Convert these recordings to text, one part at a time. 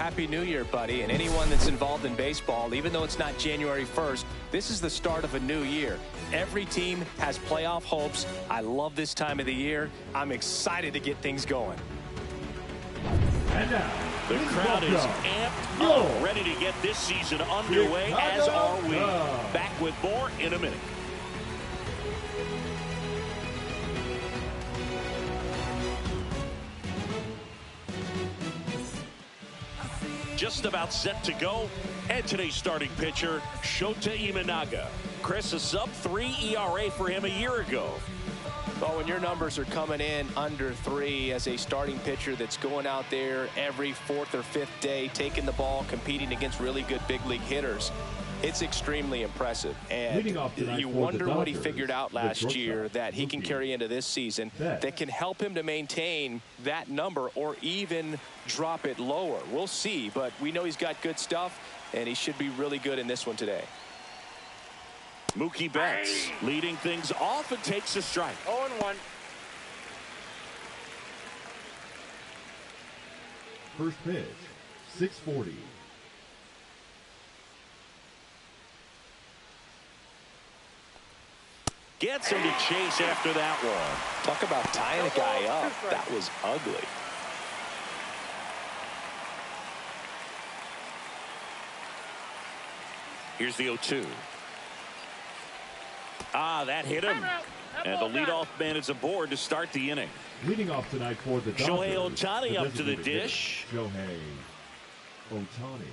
Happy New Year, buddy. And anyone that's involved in baseball, even though it's not January 1st, this is the start of a new year. Every team has playoff hopes. I love this time of the year. I'm excited to get things going. And now, the crowd is amped up, ready to get this season underway, as are we. Back with more in a minute. Just about set to go, and today's starting pitcher, Shota Imanaga. Chris, a sub-3 ERA for him a year ago. Well, when your numbers are coming in under 3 as a starting pitcher that's going out there every 4th or 5th day, taking the ball, competing against really good big league hitters, it's extremely impressive. And you wonder what he figured out last year that he can carry into this season that can help him to maintain that number or even drop it lower. We'll see, but we know he's got good stuff, and he should be really good in this one today. Mookie Betts leading things off and takes a strike. 0-1. First pitch, 640. Gets him to chase after that one. Talk about tying a guy up. That was ugly. Here's the 0-2. That hit him. And the leadoff man is aboard to start the inning. Leading off tonight for the Dodgers, Shohei Ohtani up to the dish. Shohei Ohtani.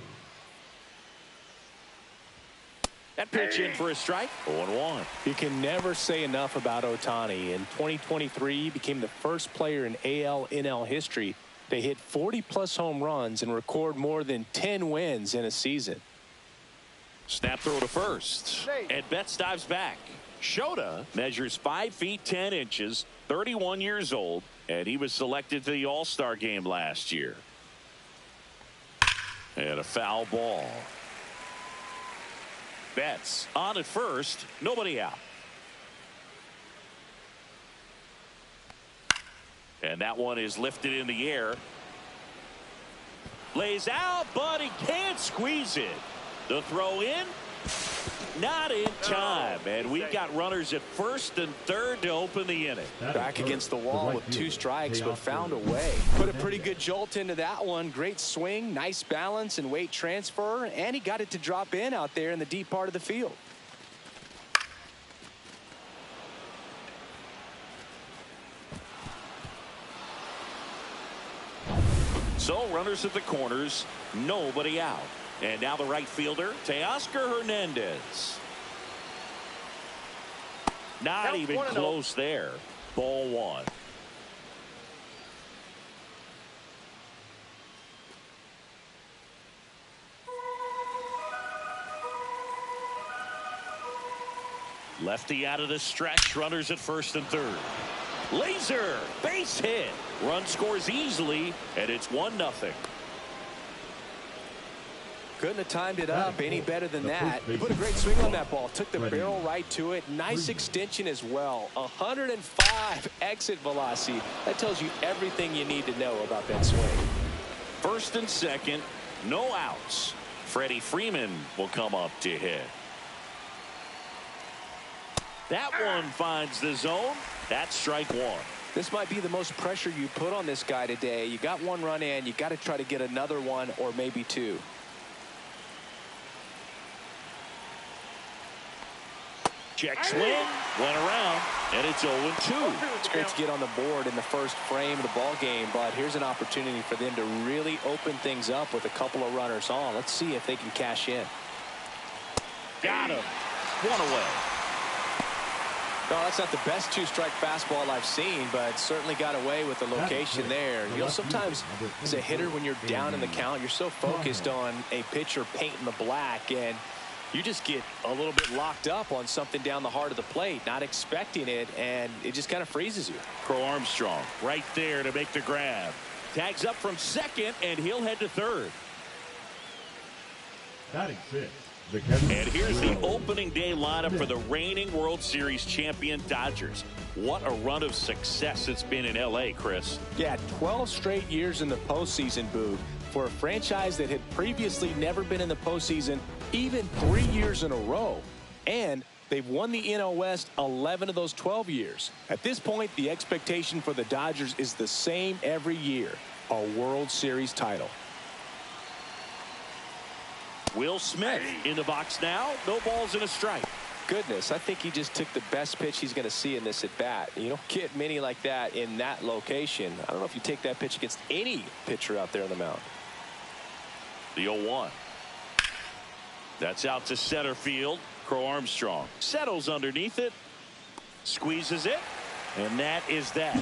That pitch in for a strike. 0-1. You can never say enough about Ohtani. In 2023, he became the first player in AL/NL history to hit 40-plus home runs and record more than 10 wins in a season. Snap throw to first. And Betts dives back. Shota measures 5 feet 10 inches, 31 years old, and he was selected to the All-Star game last year. And a foul ball. Betts on at first, nobody out. And that one is lifted in the air. Lays out, but he can't squeeze it. The throw in, not in time. And we've got runners at first and third to open the inning. Back against the wall with 2 strikes, but found a way. Put a pretty good jolt into that one. Great swing, nice balance and weight transfer, and he got it to drop in out there in the deep part of the field. So runners at the corners, nobody out. And now the right fielder, Teoscar Hernandez. Not even close there. Ball 1. Lefty out of the stretch. Runners at first and third. Laser, base hit. Run scores easily, and it's 1-0. Couldn't have timed it up any better than that. He put a great swing on that ball. Took the barrel right to it. Nice extension as well. 105 exit velocity. That tells you everything you need to know about that swing. First and second, no outs. Freddie Freeman will come up to hit. That one finds the zone. That's strike 1. This might be the most pressure you put on this guy today. You got 1 run in. You got to try to get another 1 or maybe 2. Check swing, went around, and it's 0-2. It's great to get on the board in the first frame of the ball game, but here's an opportunity for them to really open things up with a couple of runners on. Let's see if they can cash in. Got him. 1 away. No, that's not the best 2-strike fastball I've seen, but certainly got away with the location there. You know, sometimes as a hitter, when you're down in the count, you're so focused on a pitcher painting the black, and you just get a little bit locked up on something down the heart of the plate, not expecting it, and it just kind of freezes you. Crow Armstrong right there to make the grab. Tags up from second, and he'll head to third. Batting 6. And here's the opening day lineup for the reigning World Series champion Dodgers. What a run of success it's been in L.A., Chris. Yeah, 12 straight years in the postseason, Boog. for a franchise that had previously never been in the postseason even 3 years in a row. And they've won the NL West 11 of those 12 years. At this point, the expectation for the Dodgers is the same every year: a World Series title. Will Smith in the box now. No balls and a strike. Goodness, I think he just took the best pitch he's going to see in this at bat. You don't get many like that in that location. I don't know if you take that pitch against any pitcher out there on the mound. The 0-1. That's out to center field. Crow Armstrong settles underneath it, squeezes it, and that is that.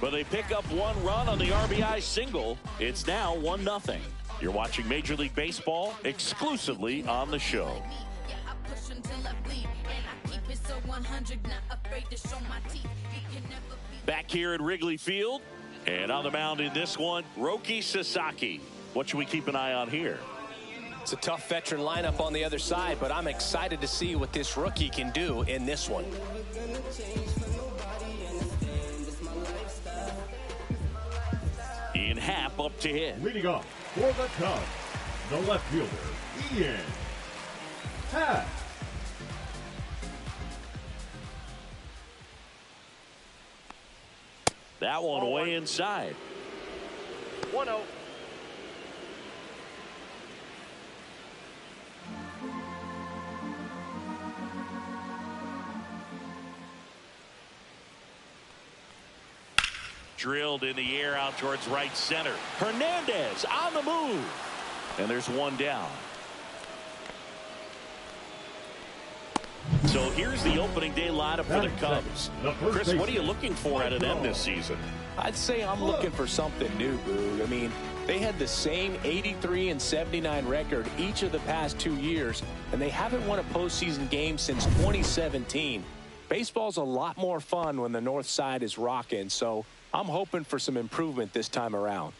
But they pick up 1 run on the RBI single. It's now 1-0. You're watching Major League Baseball exclusively on the show. Back here at Wrigley Field, and on the mound in this one, Roki Sasaki. What should we keep an eye on here? It's a tough veteran lineup on the other side, but I'm excited to see what this rookie can do in this one. Ian Happ up to hit. Leading off for the Cubs, the left fielder, Ian Happ. That one way inside. 1-0. Drilled in the air out towards right center. Hernandez on the move. And there's one down. So here's the opening day lineup for the Cubs. Chris, what are you looking for out of them this season? I'd say I'm looking for something new, Boog. I mean, they had the same 83 and 79 record each of the past 2 years, and they haven't won a postseason game since 2017. Baseball's a lot more fun when the north side is rocking, so I'm hoping for some improvement this time around.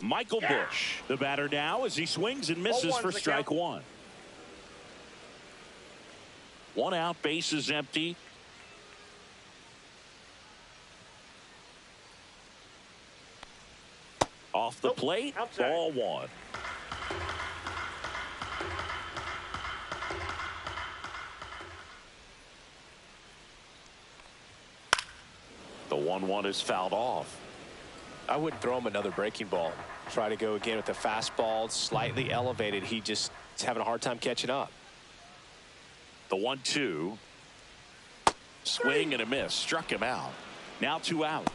Michael Busch, the batter now, as he swings and misses for strike one. 1 out, bases empty. Off the plate, ball 1. The 1-1 is fouled off. I wouldn't throw him another breaking ball. Try to go again with the fastball, slightly elevated. He just is having a hard time catching up. The 1-2. Swing and a miss. Struck him out. Now 2 out.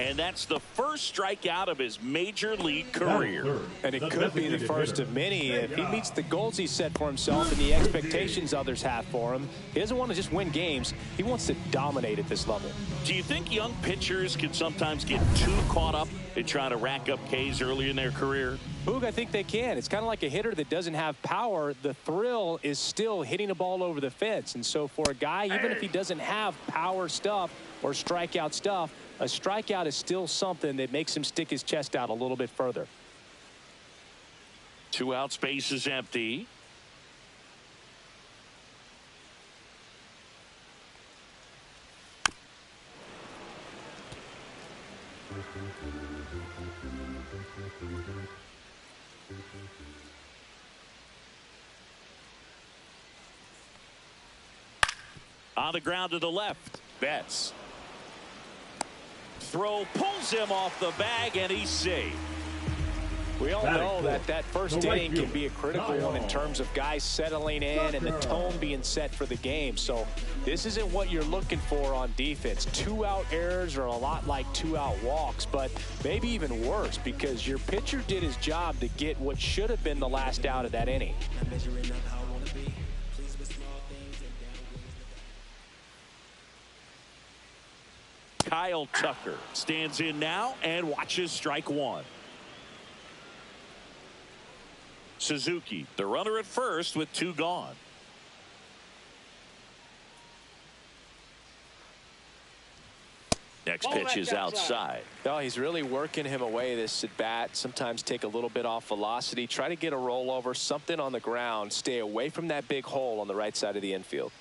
And that's the first strikeout of his major league career. And it could be the first of many if he meets the goals he set for himself and the expectations others have for him. He doesn't want to just win games. He wants to dominate at this level. Do you think young pitchers can sometimes get too caught up in trying to rack up Ks early in their career? Boog, I think they can. It's kind of like a hitter that doesn't have power. The thrill is still hitting a ball over the fence. And so for a guy, even if he doesn't have power stuff or strikeout stuff, a strikeout is still something that makes him stick his chest out a little bit further. 2 out, space is empty. On the ground to the left. Betts. Throw pulls him off the bag, and he's safe. We all know that first inning can be a critical one in terms of guys settling in and the tone being set for the game. So this isn't what you're looking for on defense. 2 out errors are a lot like 2 out walks, but maybe even worse because your pitcher did his job to get what should have been the last out of that inning. Kyle Tucker stands in now and watches strike 1. Suzuki, the runner at first with 2 gone. Next pitch is outside. Oh, he's really working him away this at bat. Sometimes take a little bit off velocity. Try to get a rollover, something on the ground. Stay away from that big hole on the right side of the infield.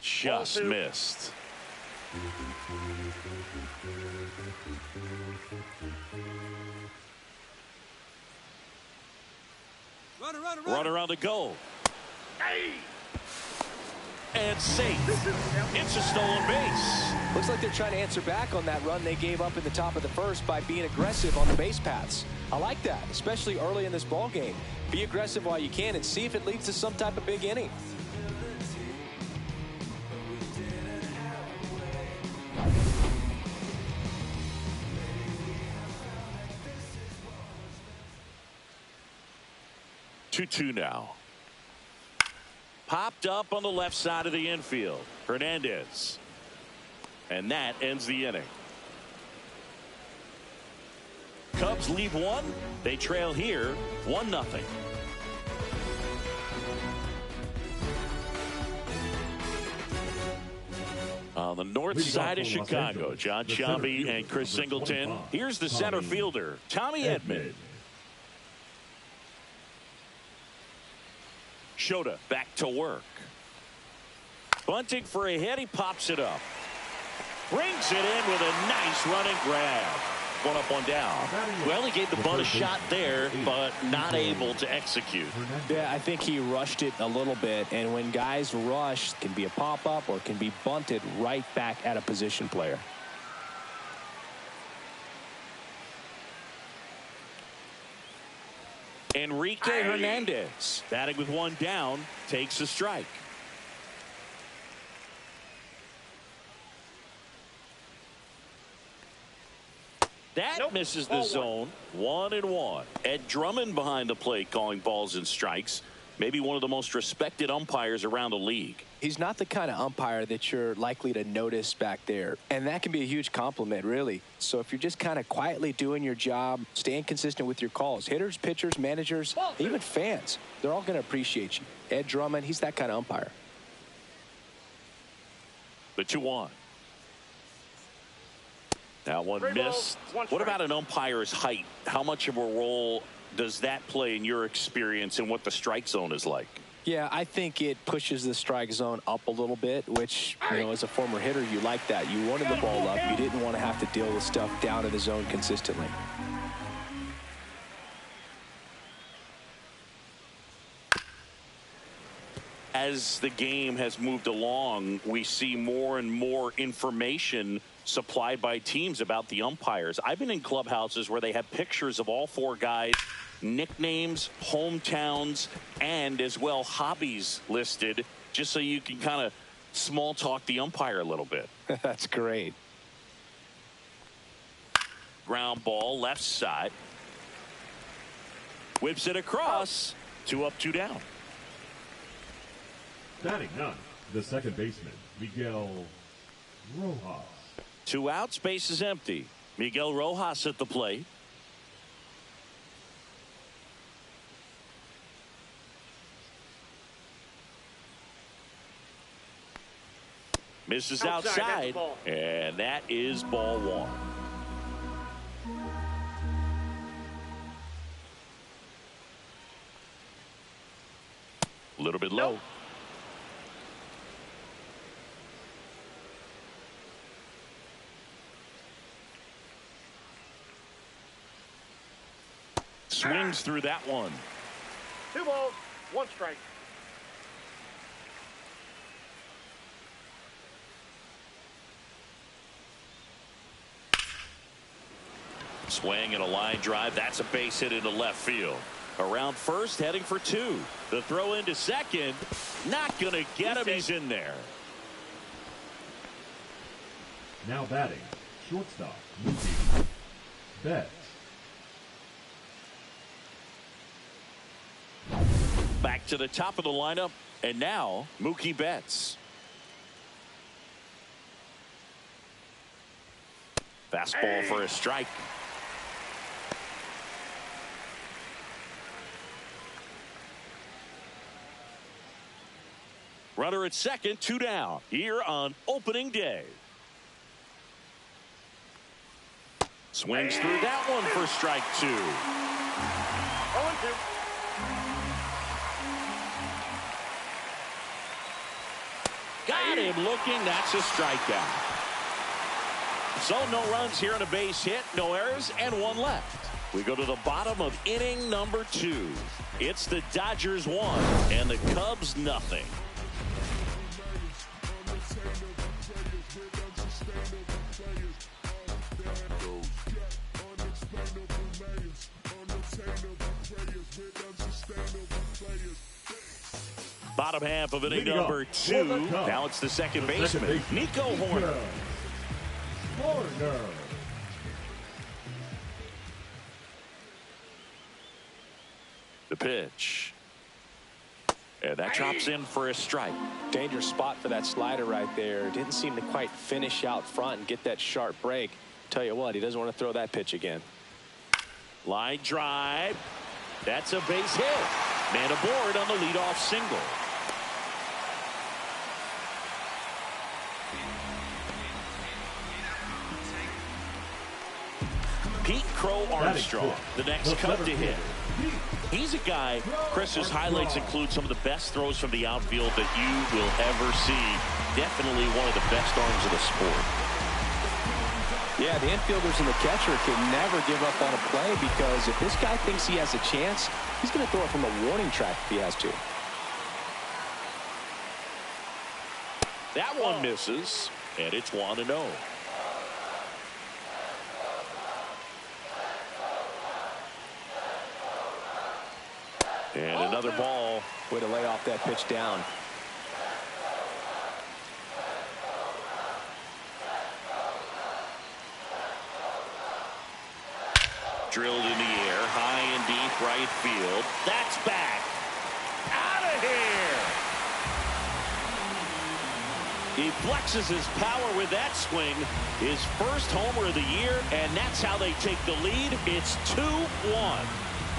Just missed. Run around to go. And safe. It's a stolen base. Looks like they're trying to answer back on that run they gave up in the top of the first by being aggressive on the base paths. I like that, especially early in this ball game. Be aggressive while you can and see if it leads to some type of big inning. Two now. Popped up on the left side of the infield. Hernandez. And that ends the inning. Cubs lead one. They trail here 1-0. On the north side of Chicago, John Shelby and Chris Singleton. Here's the center fielder, Tommy Edman. Shota back to work. Bunting for a hit. He pops it up. Brings it in with a nice running grab. One up, one down. Well, he gave the bunt a shot there, but not able to execute. Yeah, I think he rushed it a little bit. And when guys rush, it can be a pop-up or it can be bunted right back at a position player. Enrique Hernandez, batting with one down, takes a strike. That misses the zone. 1-1. Ed Drummond behind the plate calling balls and strikes. Maybe one of the most respected umpires around the league. He's not the kind of umpire that you're likely to notice back there. And that can be a huge compliment, really. So if you're just kind of quietly doing your job, staying consistent with your calls, hitters, pitchers, managers, even fans, they're all going to appreciate you. Ed Drummond, he's that kind of umpire. The 2-1. That one missed. What about an umpire's height? How much of a role does that play in your experience and what the strike zone is like? Yeah, I think it pushes the strike zone up a little bit, which, you know, as a former hitter, you like that. You wanted the ball up. You didn't want to have to deal with stuff down in the zone consistently. As the game has moved along, we see more and more information supplied by teams about the umpires. I've been in clubhouses where they have pictures of all four guys, nicknames, hometowns, and as well hobbies listed, just so you can kind of small talk the umpire a little bit. That's great. Ground ball left side. Whips it across. 2 up, 2 down. Batting none, the second baseman, Miguel Rojas. 2 outs, base is empty. Miguel Rojas at the plate. Misses outside, and that is ball 1. A little bit low. Swings through that one. 2 balls, 1 strike. Swing and a line drive. That's a base hit into left field. Around first, heading for 2. The throw into second. Not going to get him. He's in there. Now batting, shortstop, Mookie Betts. Back to the top of the lineup, and now Mookie Betts. Fastball for a strike. Runner at second, 2 down here on opening day. Swings through that one for strike 2. 0-2. Got him looking. That's a strikeout. So no runs here on a base hit, no errors, and one left. We go to the bottom of inning number 2. It's the Dodgers 1 and the Cubs nothing. Bottom half of inning number 2. Now it's the second baseman, Nico Hoerner. The pitch. And that drops in for a strike. Dangerous spot for that slider right there. Didn't seem to quite finish out front and get that sharp break. Tell you what, he doesn't want to throw that pitch again. Line drive. That's a base hit. Man aboard on the leadoff single. Pete Crow Armstrong, the next Cub to hit. He's a guy, Chris's highlights include some of the best throws from the outfield that you will ever see. Definitely one of the best arms of the sport. Yeah, the infielders and the catcher can never give up on a play, because if this guy thinks he has a chance, he's going to throw it from a warning track if he has to. That one misses, and it's 1-0. And another ball. Way to lay off that pitch down. Drilled in the air, high and deep right field. That's back. Out of here. He flexes his power with that swing. His first homer of the year, and that's how they take the lead. It's 2-1.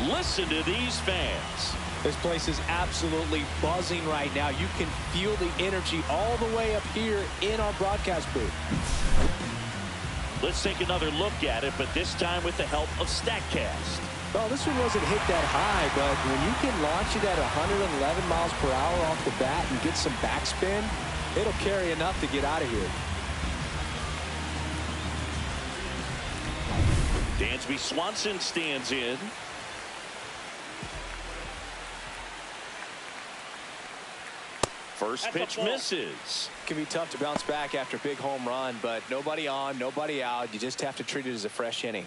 Listen to these fans. This place is absolutely buzzing right now. You can feel the energy all the way up here in our broadcast booth. Let's take another look at it, but this time with the help of StatCast. Well, this one wasn't hit that high, but when you can launch it at 111 miles per hour off the bat and get some backspin, it'll carry enough to get out of here. Dansby Swanson stands in. First pitch misses. Can be tough to bounce back after a big home run, but nobody on, nobody out. You just have to treat it as a fresh inning.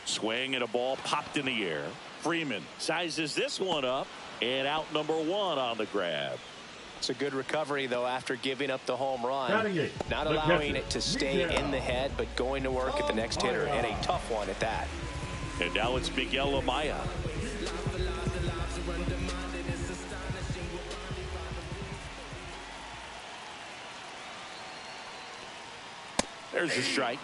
Swing and a ball popped in the air. Freeman sizes this one up, and out number 1 on the grab. It's a good recovery, though, after giving up the home run. Not allowing it to stay in the head, but going to work at the next hitter, and a tough one at that. And now it's Miguel Amaya. There's a strike.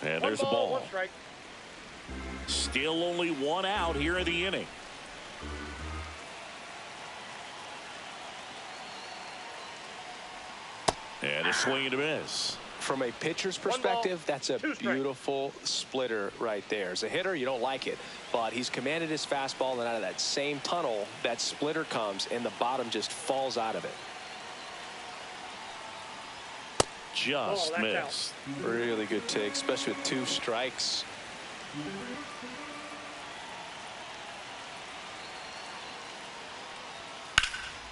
And there's a ball. 1 strike. Still only 1 out here in the inning. And a swing and a miss. From a pitcher's perspective, that's a beautiful splitter right there. As a hitter, you don't like it, but he's commanded his fastball, and out of that same tunnel, that splitter comes, and the bottom just falls out of it. Just missed. Really good take, especially with 2 strikes.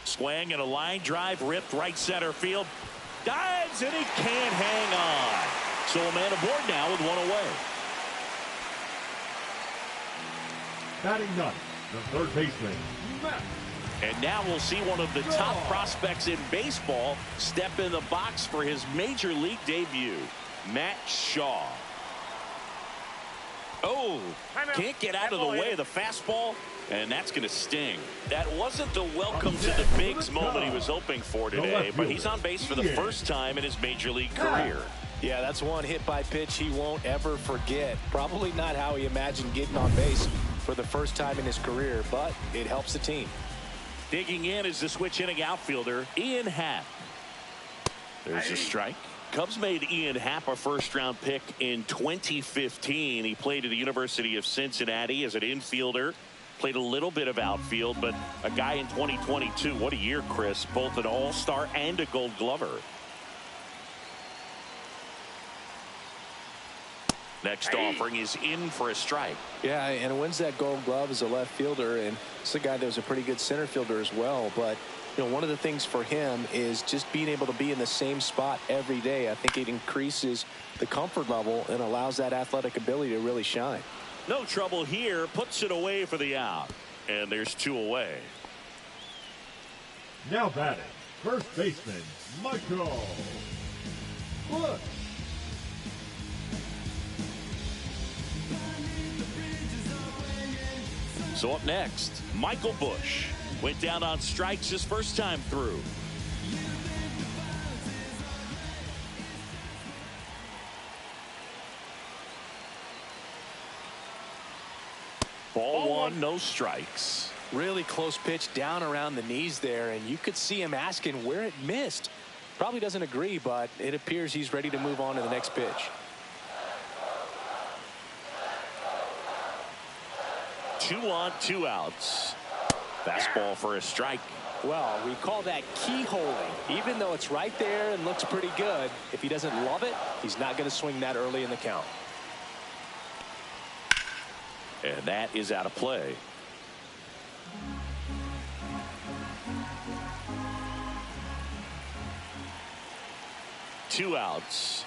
Swing and a line drive ripped right center field. Dives and he can't hang on. So a man aboard now with 1 away. Batting ninth, the third baseman, Matt. And now we'll see one of the top prospects in baseball step in the box for his major league debut, Matt Shaw. Oh, can't get out of the way of the fastball, and that's going to sting. That wasn't the welcome to the bigs moment he was hoping for today, but he's on base for the first time in his major league career. Yeah, that's one hit by pitch he won't ever forget. Probably not how he imagined getting on base for the first time in his career, but it helps the team. Digging in is the switch inning outfielder, Ian Happ. There's a strike. Cubs made Ian Happ a first-round pick in 2015. He played at the University of Cincinnati as an infielder. Played a little bit of outfield, but a guy in 2022. What a year, Chris. Both an all-star and a gold glover. Next offering is in for a strike. Yeah, and wins that gold glove as a left fielder, and it's a guy that was a pretty good center fielder as well. But you know, one of the things for him is just being able to be in the same spot every day. I think it increases the comfort level and allows that athletic ability to really shine. No trouble here, puts it away for the out, and there's 2 away. Now batting, first baseman, Michael Bush. So up next, Michael Bush went down on strikes his first time through. Ball one, no strikes. Really close pitch down around the knees there, and you could see him asking where it missed. Probably doesn't agree, but it appears he's ready to move on to the next pitch. 2 on, 2 outs. Fastball for a strike. Well, we call that keyholing. Even though it's right there and looks pretty good, if he doesn't love it, he's not going to swing that early in the count. And that is out of play. Two outs.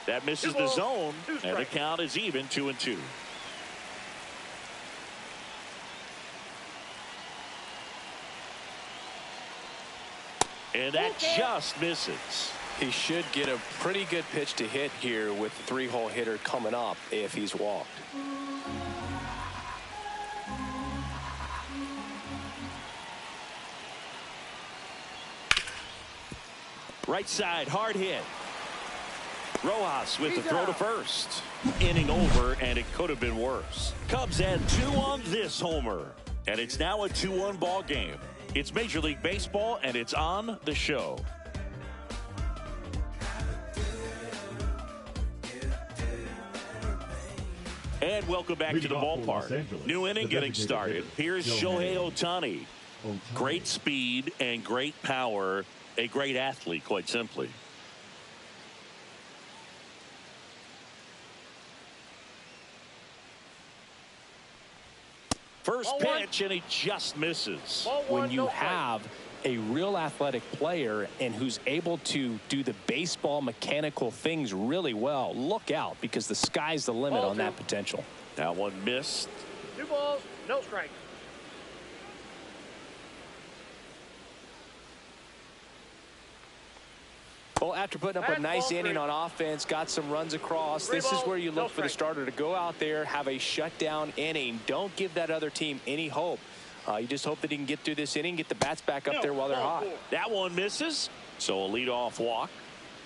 That misses the zone, and the count is even 2-2. And that just misses. He should get a pretty good pitch to hit here with the 3-hole hitter coming up if he's walked. Right side, hard hit. Rojas with the throw to first. Inning over, and it could have been worse. Cubs add 2 on this homer, and it's now a 2-1 ball game. It's Major League Baseball, and it's on the show. And welcome back to the ballpark. New inning getting started. Here's Shohei Ohtani. Great speed and great power. A great athlete, quite simply. First pitch, and he just misses. When you have a real athletic player and who's able to do the baseball mechanical things really well, look out, because the sky's the limit on that potential. That one missed. 2 balls, no strike. Well, after putting up a nice inning on offense, got some runs across, this is where you look for the starter to go out there, have a shutdown inning. Don't give that other team any hope. You just hope that he can get through this inning, get the bats back up there while they're hot. That one misses, so a leadoff walk.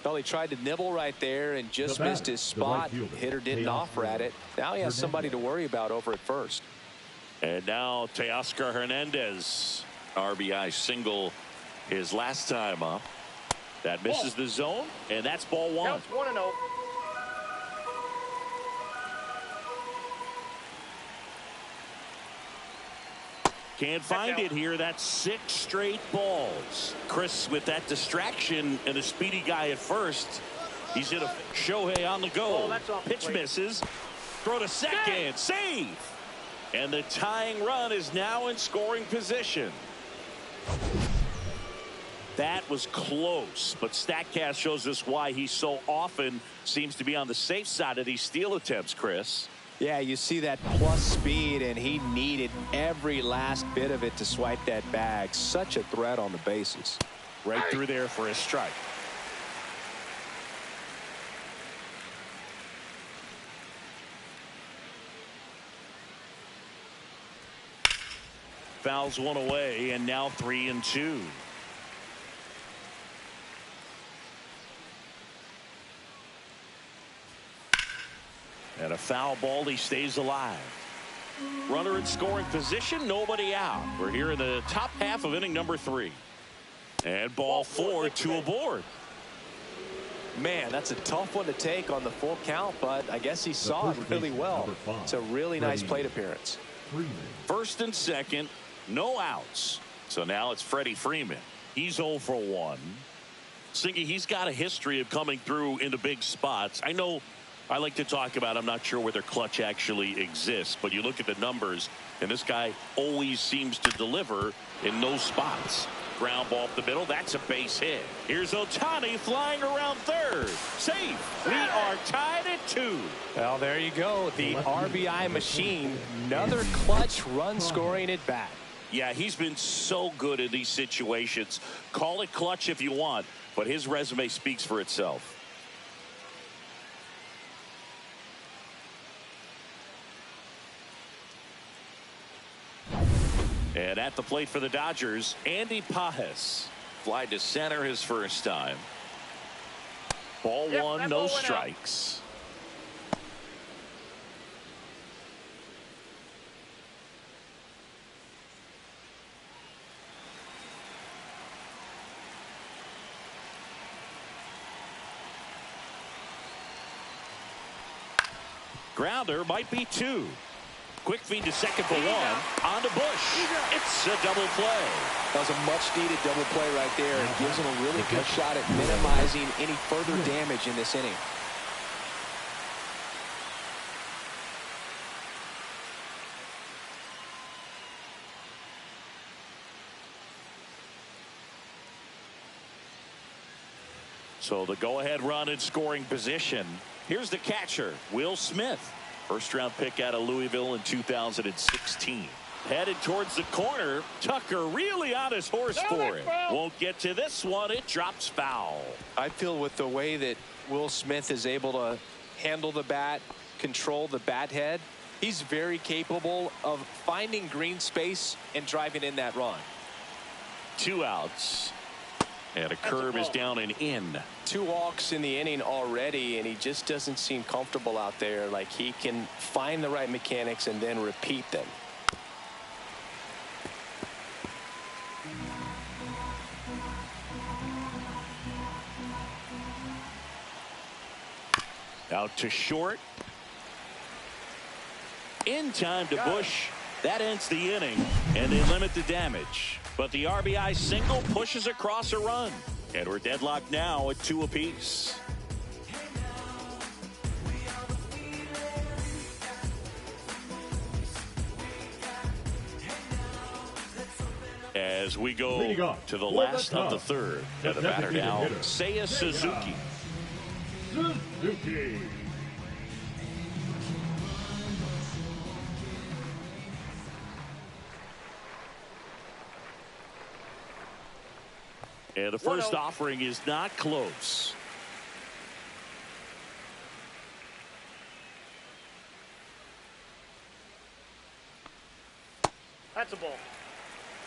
Well, he tried to nibble right there and just missed his spot. Hitter didn't offer at it. Now he has somebody to worry about over at first. And now Teoscar Hernandez. RBI single his last time up. That misses the zone, and that's ball one. Counts 1-0. Can't find it here. That's 6 straight balls. Chris, with that distraction and a speedy guy at first, he's in a Shohei on the go. Pitch misses. Throw to second. Save. And the tying run is now in scoring position. That was close, but StatCast shows us why he so often seems to be on the safe side of these steal attempts, Chris. Yeah, you see that plus speed, and he needed every last bit of it to swipe that bag. Such a threat on the bases. Right through there for a strike. Fouls one away, and now 3-2. And a foul ball, he stays alive. Runner in scoring position, nobody out. We're here in the top half of inning number 3. And ball 4, 2 aboard. Man, that's a tough one to take on the full count, but I guess he saw it really well. It's a really nice plate appearance. First and second, no outs. So now it's Freddie Freeman. He's 0 for 1. Singy, he's got a history of coming through into big spots. I know I like to talk about, I'm not sure whether clutch actually exists, but you look at the numbers, and this guy always seems to deliver in those spots. Ground ball up the middle. That's a base hit. Here's Ohtani flying around third. Safe. We are tied at 2. Well, there you go. The RBI machine. Another clutch run scoring at bat. Yeah, he's been so good in these situations. Call it clutch if you want, but his resume speaks for itself. And at the plate for the Dodgers, Andy Pages. Fly to center his first time. Ball 1, no strikes. Grounder might be 2. Quick feed to second for 1. On to Bush. It's a double play. That was a much-needed double play right there. It gives him a really good shot at minimizing any further damage in this inning. So the go-ahead run in scoring position. Here's the catcher, Will Smith. First-round pick out of Louisville in 2016. Headed towards the corner. Tucker really on his horse for it. Won't get to this one. It drops foul. I feel with the way that Will Smith is able to handle the bat, control the bat head, he's very capable of finding green space and driving in that run. 2 outs. And a curve is down and in. 2 walks in the inning already, and he just doesn't seem comfortable out there. Like he can find the right mechanics and then repeat them. Out to short. In time to Bush. That ends the inning, and they limit the damage. But the RBI single pushes across a run. And we're deadlocked now at 2 apiece. As we go to the last of the third. And the batter now, Seiya Suzuki. And the first offering is not close. That's a ball.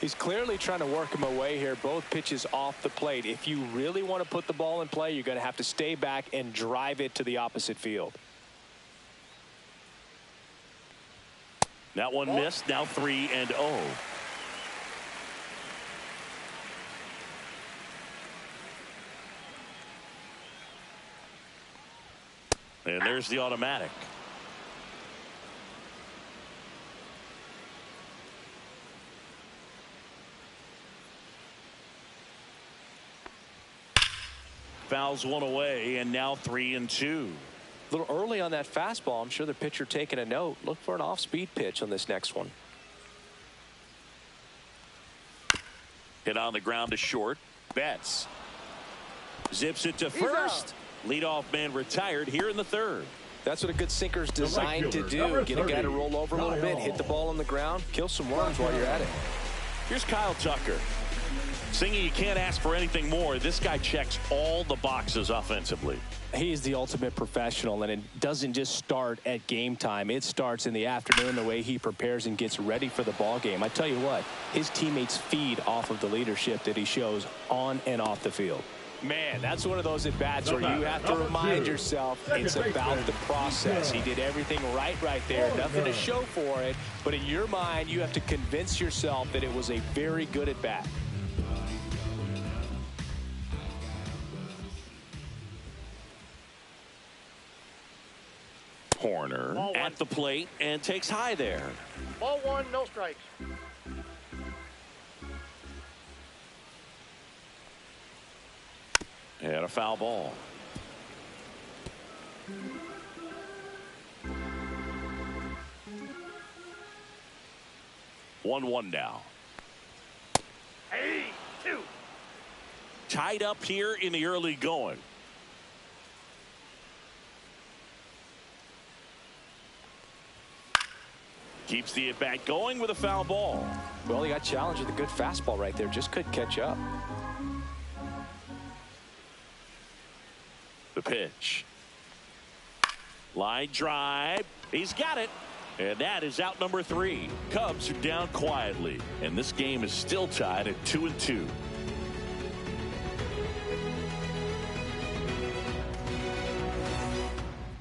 He's clearly trying to work him away here. Both pitches off the plate. If you really want to put the ball in play, you're going to have to stay back and drive it to the opposite field. That one missed. Now 3-0. And there's the automatic. Fouls one away, and now 3-2. A little early on that fastball. I'm sure the pitcher taking a note. Look for an off-speed pitch on this next one. Hit on the ground to short. Betts zips it to first. Leadoff man retired here in the third. That's what a good sinker's designed to do. Get a guy to roll over a little bit, hit the ball on the ground, kill some runs while you're at it. Here's Kyle Tucker. Singy, you can't ask for anything more. This guy checks all the boxes offensively. He is the ultimate professional, and it doesn't just start at game time. It starts in the afternoon, the way he prepares and gets ready for the ball game. I tell you what, his teammates feed off of the leadership that he shows on and off the field. Man, that's one of those at-bats where you have to remind yourself it's about the process. He did everything right there. Nothing to show for it, but in your mind, you have to convince yourself that it was a very good at-bat. Horner at the plate and takes high there. Ball one, no strikes. And a foul ball. One now. Hey, two. Tied up here in the early going. Keeps the at-bat going with a foul ball. Well, he got challenged with a good fastball right there. Just couldn't catch up. The pitch. Line drive. He's got it. And that is out number 3. Cubs are down quietly. And this game is still tied at 2-2.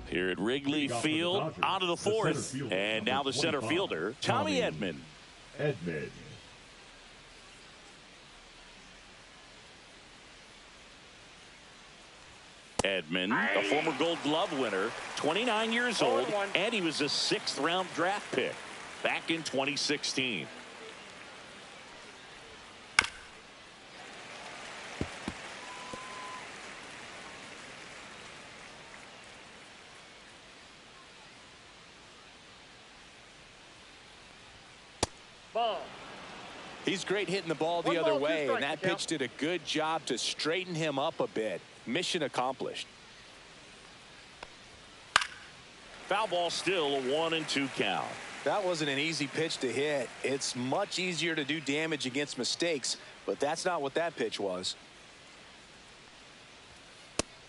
Here at Wrigley Field, out of the 4th. And now the center fielder, Tommy Edman. Edman, a former Gold Glove winner, 29 years old, and he was a 6th-round draft pick back in 2016. Ball. He's great hitting the ball the other way, and that pitch did a good job to straighten him up a bit. Mission accomplished. Foul ball, still a 1-2 count. That wasn't an easy pitch to hit. It's much easier to do damage against mistakes, but that's not what that pitch was.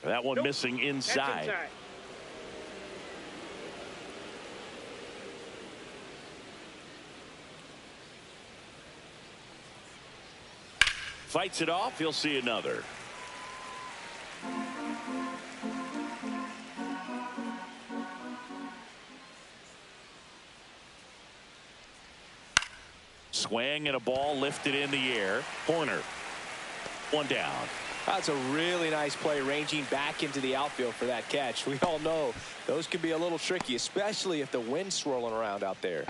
That one missing inside. Fights it off. He'll see another. Swing and a ball lifted in the air. Horner. One down. That's a really nice play, ranging back into the outfield for that catch. We all know those can be a little tricky, especially if the wind's swirling around out there.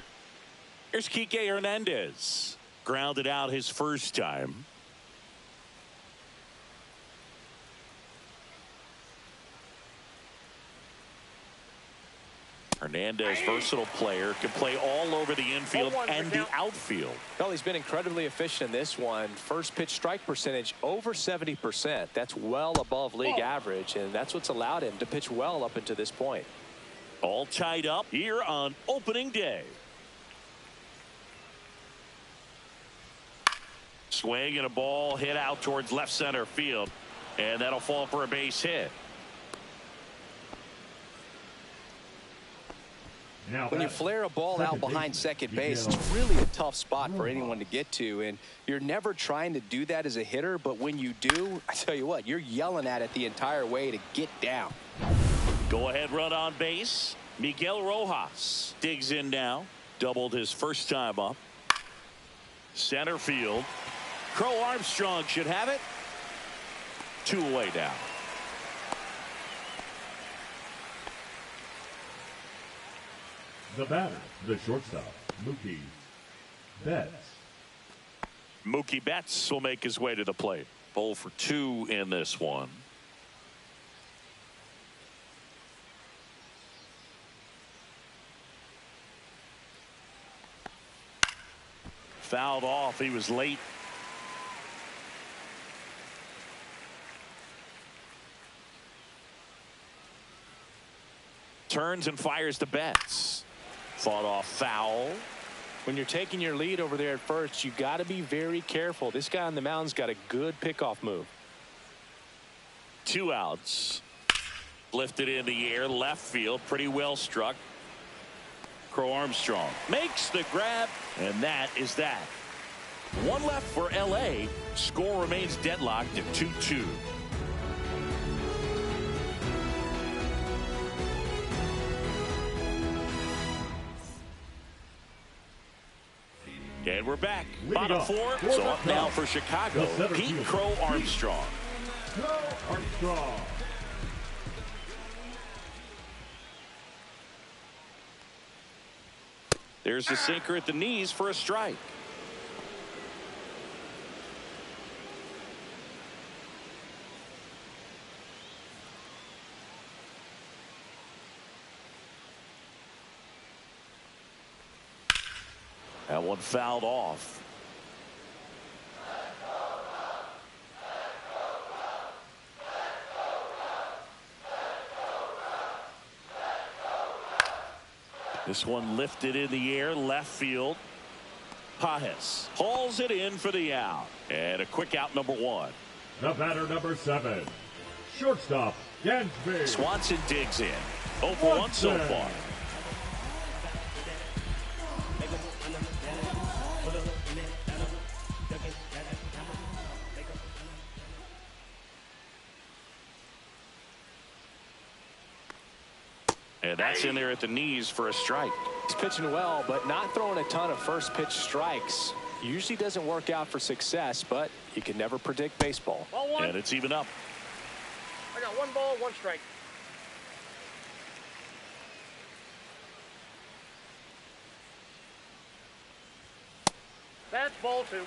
Here's Kike Hernandez. Grounded out his first time. Hernandez, versatile player, can play all over the infield and the outfield. Well, he's been incredibly efficient in this one. First pitch strike percentage over 70%. That's well above league average, and that's what's allowed him to pitch well up until this point. All tied up here on opening day. Swing and a ball hit out towards left center field, and that'll fall for a base hit. When you flare a ball out behind second base, it's really a tough spot for anyone to get to, and you're never trying to do that as a hitter, but when you do, I tell you what, you're yelling at it the entire way to get down. Go ahead run on base. Miguel Rojas digs in now. Doubled his first time up. Center field. Crow Armstrong should have it. 2 away now. The batter, the shortstop, Mookie Betts. Mookie Betts will make his way to the plate. 0 for 2 in this one. Fouled off. He was late. Turns and fires to Betts. Fought off foul. When you're taking your lead over there at first, you got to be very careful. This guy on the mound's got a good pickoff move. 2 outs. Lifted in the air, left field, pretty well struck. Crow Armstrong makes the grab, and that is that. 1 left for LA. Score remains deadlocked at 2-2. And we're back. Leading Bottom off four. for So the up now Cubs, for Chicago, the center Pete fielder, Crow Armstrong. Crow Armstrong. There's the sinker at the knees for a strike. That one fouled off. This one lifted in the air, left field. Pajes hauls it in for the out. And a quick out, number one. The batter, number 7. Shortstop, Dansby. Swanson digs in. 0 for 1 so far. And that's in there at the knees for a strike. He's pitching well, but not throwing a ton of first pitch strikes. Usually doesn't work out for success, but you can never predict baseball. Ball one. And it's even up. I got 1 ball, 1 strike. That's ball 2.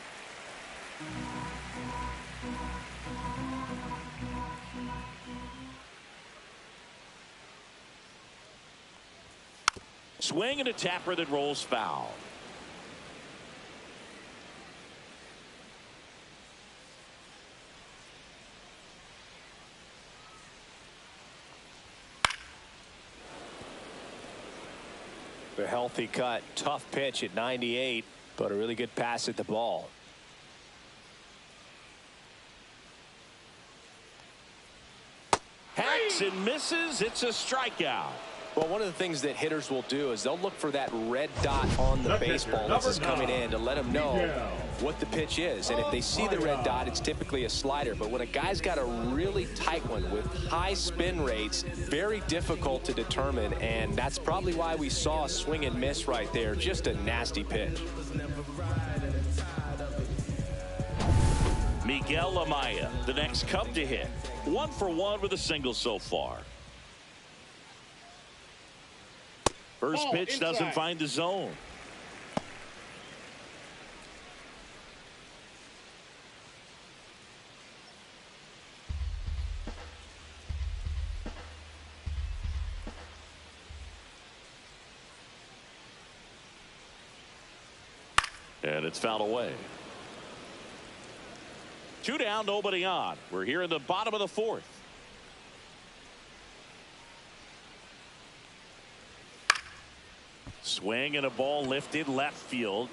Swing and a tapper that rolls foul. A healthy cut, tough pitch at 98, but a really good pass at the ball. Hacks and misses. It's a strikeout. Well, one of the things that hitters will do is they'll look for that red dot on the baseball as it's coming in to let them know what the pitch is. And if they see the red dot, it's typically a slider. But when a guy's got a really tight one with high spin rates, very difficult to determine. And that's probably why we saw a swing and miss right there. Just a nasty pitch. Miguel Amaya, the next Cub to hit. 1 for 1 with a single so far. First pitch doesn't find the zone. And it's fouled away. 2 down, nobody on. We're here in the bottom of the 4th. Swing and a ball lifted left field.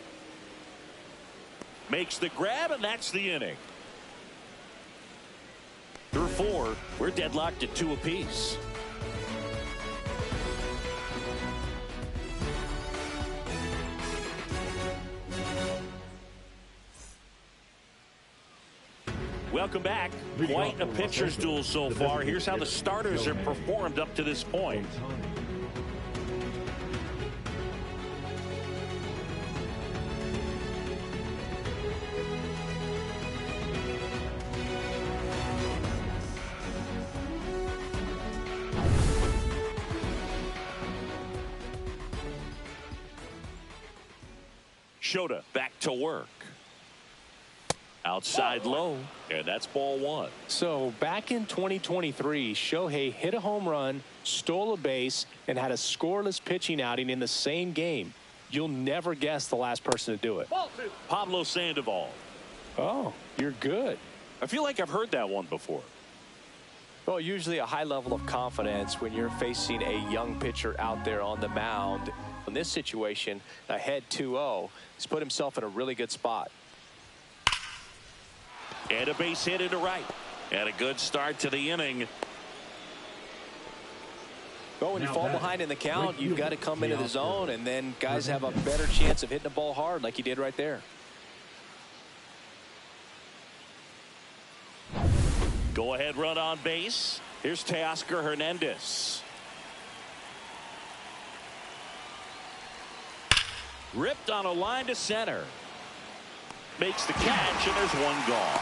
Makes the grab, and that's the inning. Through 4, we're deadlocked at 2 apiece. Welcome back. Quite a pitcher's duel so far. Here's how the starters have performed up to this point. Shota back to work. Outside low, and that's ball 1. So back in 2023, Shohei hit a home run, stole a base, and had a scoreless pitching outing in the same game. You'll never guess the last person to do it. Ball 2. Pablo Sandoval. Oh, you're good. I feel like I've heard that one before. Well, usually a high level of confidence when you're facing a young pitcher out there on the mound. In this situation, ahead 2-0, he's put himself in a really good spot. And a base hit into right. And a good start to the inning. Well, when you fall behind in the count, you've got to come into the zone, and then guys have a better chance of hitting the ball hard like he did right there. Go ahead run on base. Here's Teoscar Hernandez. Ripped on a line to center. makes the catch, and there's one gone.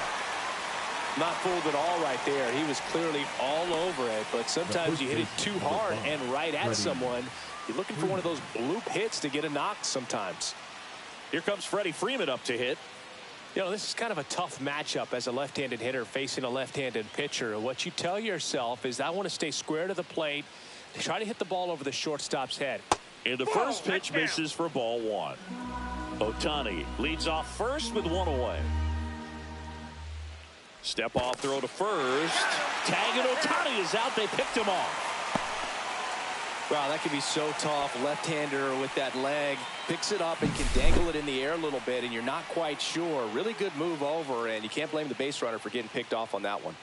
Not fooled at all right there. He was clearly all over it, but sometimes you hit it too hard and right at someone. You're looking for one of those bloop hits to get a knock sometimes. Here comes Freddie Freeman up to hit. You know, this is kind of a tough matchup as a left-handed hitter facing a left-handed pitcher. What you tell yourself is I want to stay square to the plate, try to hit the ball over the shortstop's head. And the first pitch misses for ball one. Ohtani leads off first with one away. Step off throw to first. Tag and Ohtani is out. They picked him off. Wow, that could be so tough. Left-hander with that leg picks it up and can dangle it in the air a little bit, and you're not quite sure. Really good move over, and you can't blame the base runner for getting picked off on that one.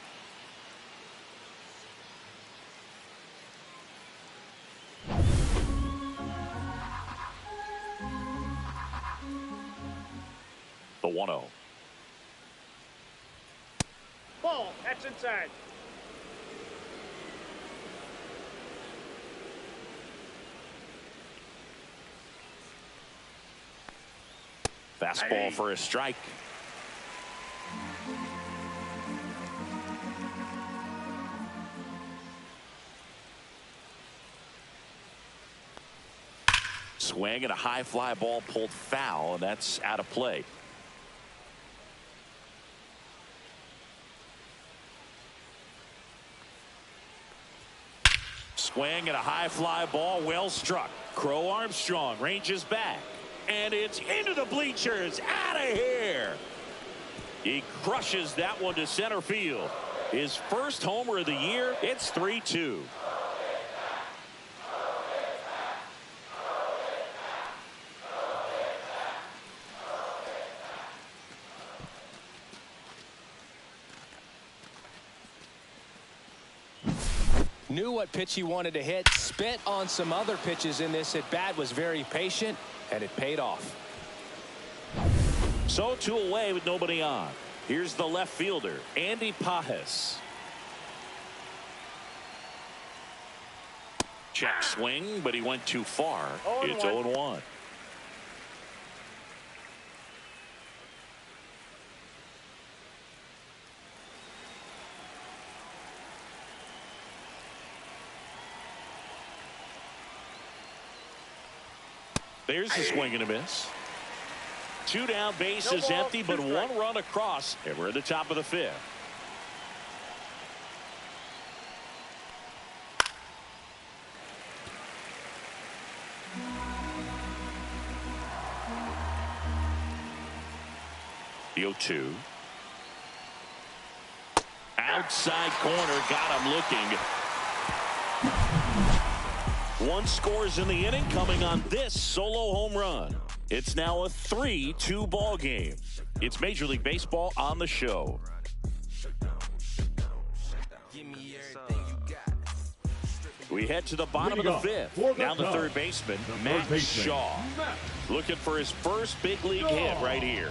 The 1-0. Ball. That's inside. Fastball for a strike. Swing and a high fly ball pulled foul, and that's out of play. Swing and a high fly ball well struck. Crow Armstrong ranges back. And it's into the bleachers. Out of here. He crushes that one to center field. His first homer of the year. It's 3-2. Knew what pitch he wanted to hit. Spent on some other pitches in this at bat. Was very patient, and it paid off. So 2 away with nobody on. Here's the left fielder, Andy Pajes. Check swing, but he went too far. It's 0-1. There's a swing and a miss. 2 down, base is empty, but 1 run across, and we're at the top of the 5th. The 0-2. Outside corner, got him looking. 1 scores in the inning, coming on this solo home run. It's now a 3-2 ball game. It's Major League Baseball on the show. We head to the bottom of the 5th. Now the third baseman, Matt Shaw, looking for his first big league hit right here.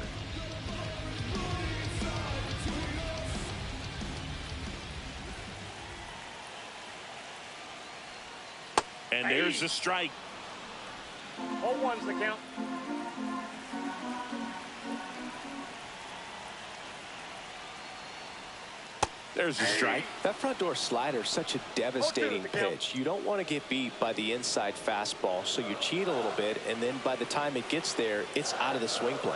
And there's a strike. 0-1's the count. There's a strike. That front door slider is such a devastating pitch. You don't want to get beat by the inside fastball, so you cheat a little bit, and then by the time it gets there, it's out of the swing plane.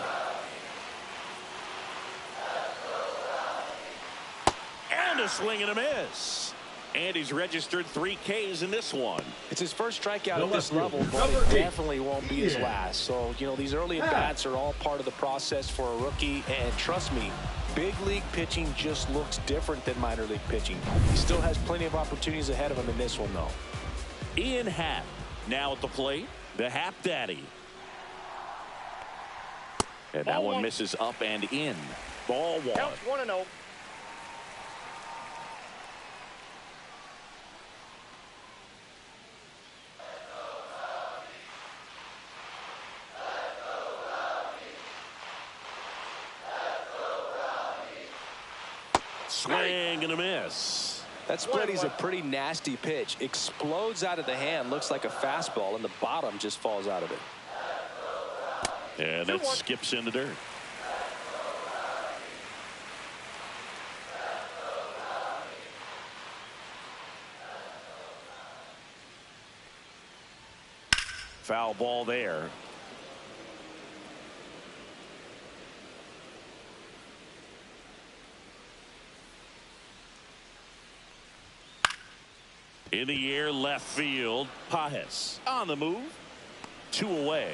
And a swing and a miss. And he's registered 3 Ks in this one. It's his first strikeout at this level, but it definitely won't be his last. So, you know, these early at-bats are all part of the process for a rookie. And trust me, big league pitching just looks different than minor league pitching. He still has plenty of opportunities ahead of him in this one, though. Ian Happ now at the plate. The Happ Daddy. And that one misses up and in. Ball 1. Counts 1-0. Swing and a miss. That split is a pretty nasty pitch. Explodes out of the hand. Looks like a fastball, and the bottom just falls out of it. And that skips in the dirt. foul ball there. In the air, left field. Pajes on the move. 2 away.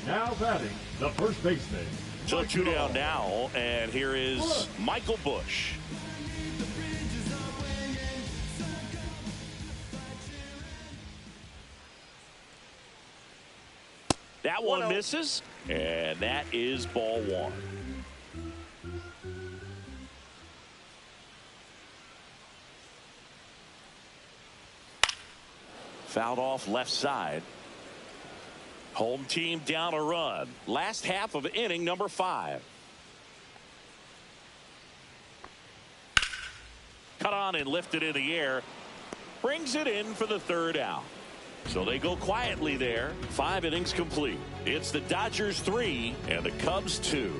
Now batting, the first baseman. So 2 down now, and here is Michael Busch. That one misses, and that is ball 1. Fouled off left side. Home team down a run. Last half of inning number 5. Cut on and lifted in the air. Brings it in for the 3rd out. So they go quietly there. 5 innings complete. It's the Dodgers 3 and the Cubs 2.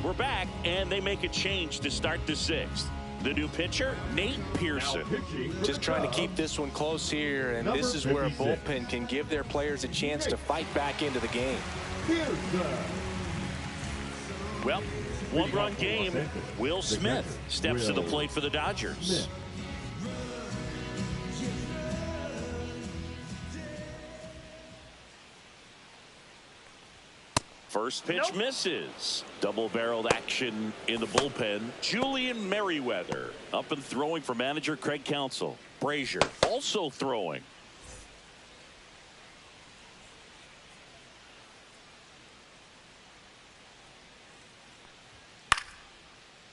We're back, and they make a change to start the 6th. The new pitcher, Nate Pearson. Just trying to keep this one close here, and this is where a bullpen can give their players a chance to fight back into the game. Well, 1-run game. Will Smith steps to the plate for the Dodgers. First pitch misses. Double-barreled action in the bullpen. Julian Merriweather up and throwing for manager Craig Counsell. Brazier also throwing.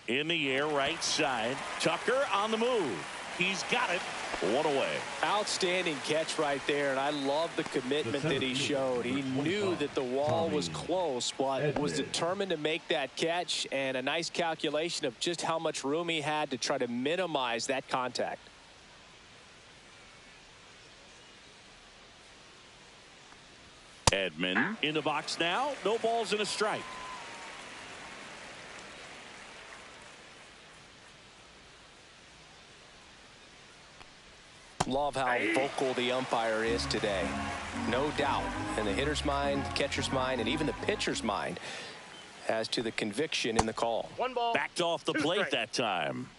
In the air, right side. Tucker on the move. He's got it. 1 away. Outstanding catch right there, and I love the commitment that he showed. He knew that the wall was close, but was determined to make that catch, and a nice calculation of just how much room he had to try to minimize that contact. Edman in the box now. No balls and a strike. Love how vocal the umpire is today. No doubt in the hitter's mind, catcher's mind, and even the pitcher's mind as to the conviction in the call. 1 ball. Backed off the plate that time.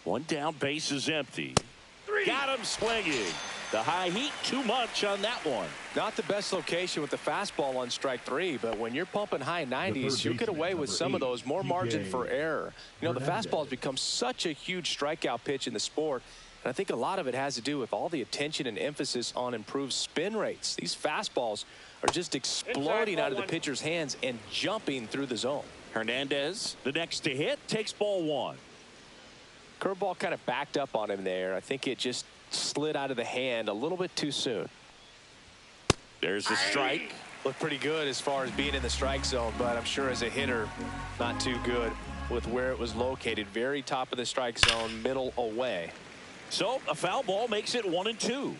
One down, base is empty. Got him swinging. The high heat, too much on that one. Not the best location with the fastball on strike 3, but when you're pumping high 90s, you get away with some of those, more margin for error. You know, the fastball has become such a huge strikeout pitch in the sport, and I think a lot of it has to do with all the attention and emphasis on improved spin rates. These fastballs are just exploding out of the pitcher's hands and jumping through the zone. Hernandez, the next to hit, takes ball 1. Curveball kind of backed up on him there. I think it just slid out of the hand a little bit too soon. There's the strike. Looked pretty good as far as being in the strike zone, but I'm sure as a hitter, not too good with where it was located. Very top of the strike zone, middle away. So a foul ball makes it 1-2.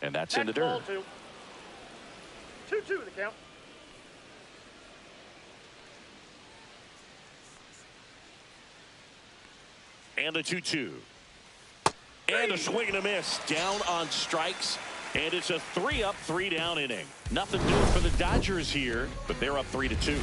And that's in the dirt. 2-2 the count. And a 2-2. And a swing and a miss. Down on strikes. And it's a 3-up, 3-down inning. Nothing doing for the Dodgers here, but they're up 3-2.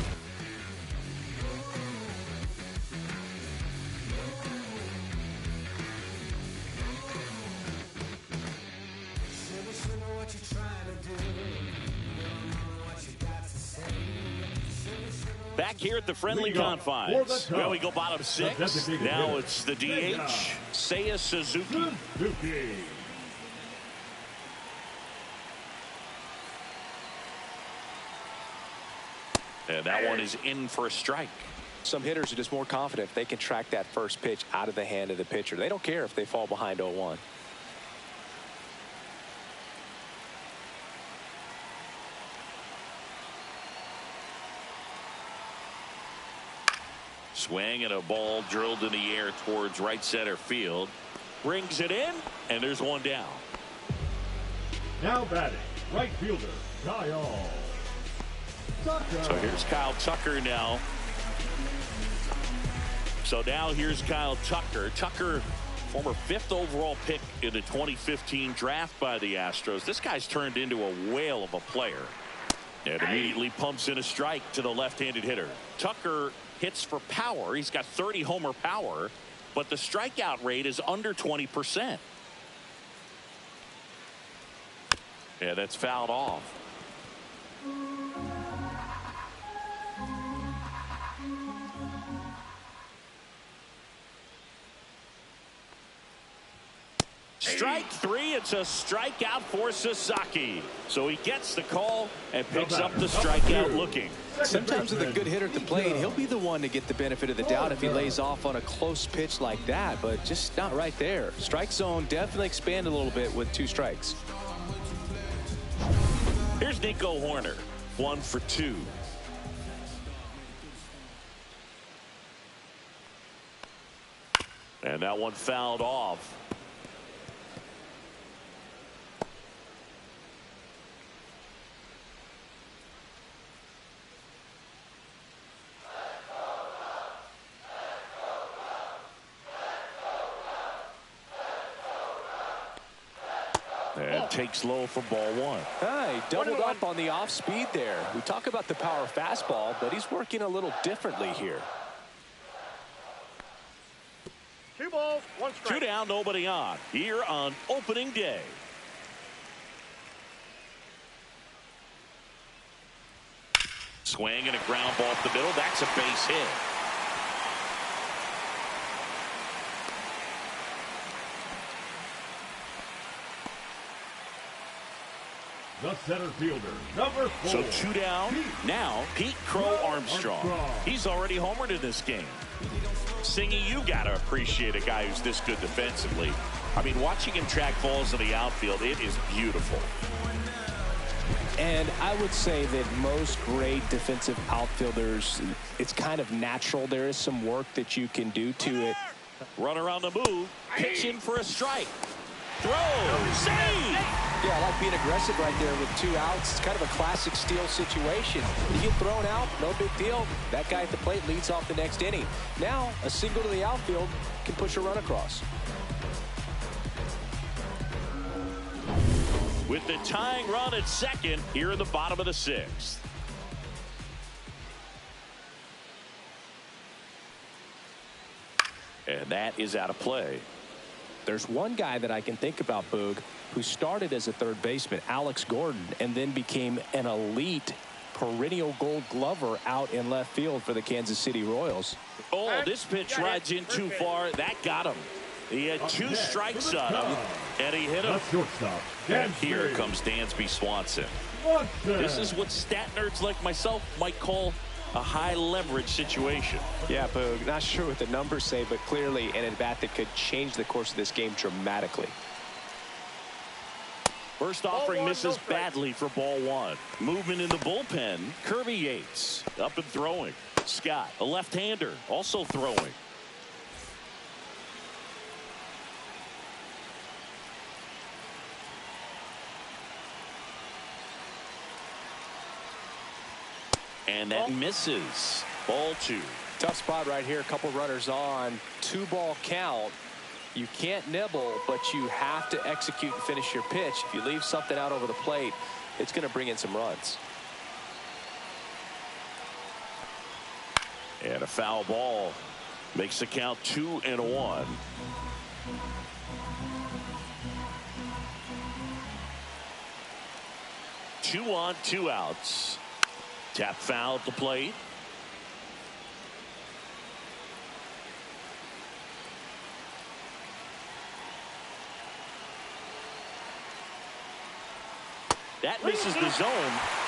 Back here at the friendly confines. Well, we go bottom 6. Now it's the DH, Seiya Suzuki. And that one is in for a strike. Some hitters are just more confident if they can track that first pitch out of the hand of the pitcher. They don't care if they fall behind 0-1. Swing and a ball drilled in the air towards right center field. Brings it in, and there's one down. Now batting, right fielder, Kyle Tucker. So here's Kyle Tucker now. So now here's Kyle Tucker. Tucker, former 5th overall pick in the 2015 draft by the Astros. This guy's turned into a whale of a player. And immediately pumps in a strike to the left-handed hitter. Tucker hits for power. He's got 30 homer power, but the strikeout rate is under 20%. Yeah, that's fouled off. Strike 3. It's a strikeout for Sasaki. So he gets the call and picks up the strikeout looking. Sometimes with a good hitter at the plate, he'll be the one to get the benefit of the doubt if he lays off on a close pitch like that, but just not right there. Strike zone definitely expand a little bit with 2 strikes. Here's Nico Horner, 1 for 2. And that one fouled off. And takes low for ball 1. He doubled up on the off speed there. We talk about the power fastball, but he's working a little differently here. 2 balls, 1 strike. 2 down, nobody on here on opening day. Swing and a ground ball up the middle. That's a base hit. The center fielder, number 4. So 2 down. Now Pete Crow Armstrong. He's already homered in this game. Singy, you gotta appreciate a guy who's this good defensively. I mean, watching him track balls in the outfield, it is beautiful. And I would say that most great defensive outfielders, it's kind of natural. There is some work that you can do to it. Runner on the move, pitching for a strike. Throw, save! Yeah, I like being aggressive right there with 2 outs. It's kind of a classic steal situation. You get thrown out, no big deal. That guy at the plate leads off the next inning. Now, a single to the outfield can push a run across. With the tying run at second here in the bottom of the 6th. And that is out of play. There's one guy that I can think about, Boog, who started as a third baseman, Alex Gordon, and then became an elite perennial Gold Glover out in left field for the Kansas City Royals. Oh, this pitch rides in too far. That got him. He had 2 strikes on him, and he hit him. And here comes Dansby Swanson. This is what stat nerds like myself might call a high leverage situation. Yeah, Boog, not sure what the numbers say, but clearly an at-bat that could change the course of this game dramatically. First offering misses badly for ball 1. Movement in the bullpen. Kirby Yates up and throwing. Scott, a left-hander, also throwing. And that misses. Ball 2. Tough spot right here. A couple runners on. 2-ball count. You can't nibble, but you have to execute and finish your pitch. If you leave something out over the plate, it's going to bring in some runs. And a foul ball makes the count 2-1. Two on, 2 outs. Tap foul at the plate. That misses the zone,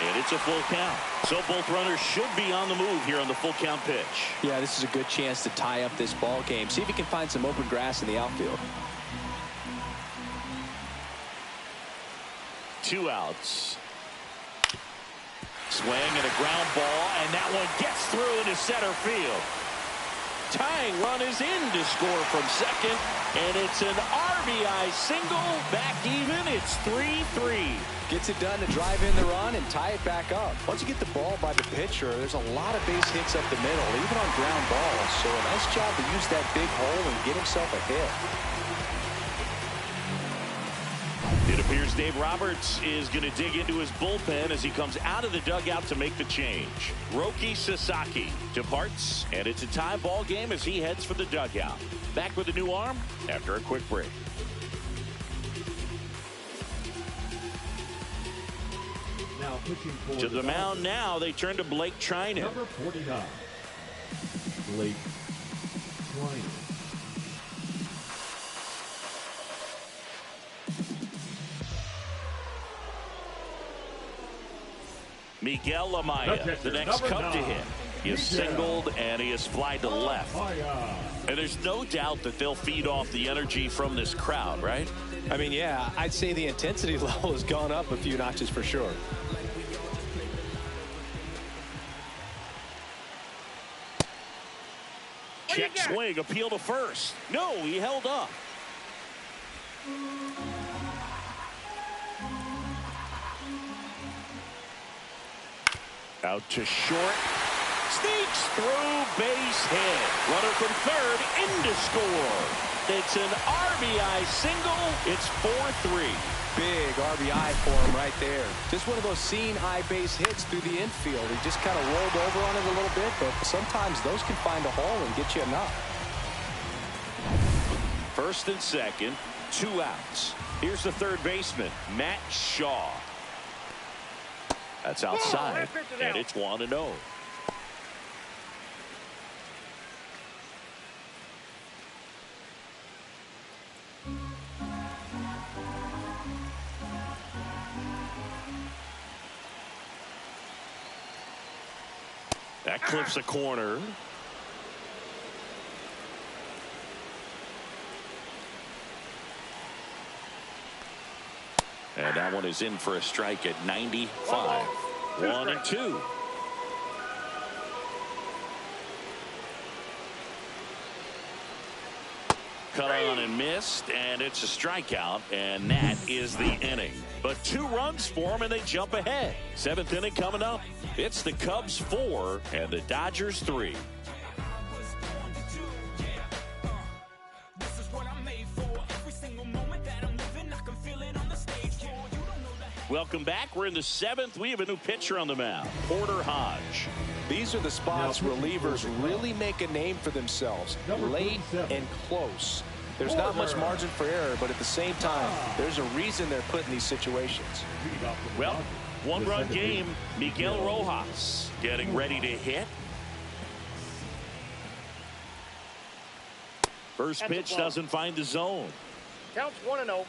and it's a full count. So both runners should be on the move here on the full count pitch. Yeah, this is a good chance to tie up this ball game. See if you can find some open grass in the outfield. 2 outs. Swing and a ground ball, and that one gets through into center field. tying run is in to score from second, and it's an RBI single. Back even. It's 3-3. Gets it done to drive in the run and tie it back up. Once you get the ball by the pitcher, there's a lot of base hits up the middle, even on ground balls. So a nice job to use that big hole and get himself a hit. It appears Dave Roberts is going to dig into his bullpen as he comes out of the dugout to make the change. Roki Sasaki departs, and it's a tie ball game as he heads for the dugout. Back with a new arm after a quick break. Now pitching for To the mound now, they turn to Blake Trinan. Number 49, Blake Trinan. Miguel Amaya, the next Cub to hit. He is singled and he is flied to left. And there's no doubt that they'll feed off the energy from this crowd, right? I mean, yeah, I'd say the intensity level has gone up a few notches for sure. Check swing, appeal to first. No, he held up. Out to short. Sneaks through, base hit. Runner from third, in to score. It's an RBI single. It's 4-3. Big RBI for him right there. Just one of those seeing high base hits through the infield. He just kind of rolled over on it a little bit, but sometimes those can find a hole and get you enough. First and second, 2 outs. Here's the third baseman, Matt Shaw. That's outside, and it's 1-0. That clips a corner. And that one is in for a strike at 95. 1-2. Cut on and missed, and it's a strikeout, and that is the inning. But 2 runs for them, and they jump ahead. 7th inning coming up. It's the Cubs 4 and the Dodgers 3. Welcome back. We're in the 7th. We have a new pitcher on the mound, Porter Hodge. These are the spots relievers really make a name for themselves, late and close. There's not much margin for error, but at the same time, there's a reason they're put in these situations. Well, 1-run game. Miguel Rojas getting ready to hit. First pitch doesn't find the zone. Counts 1-0.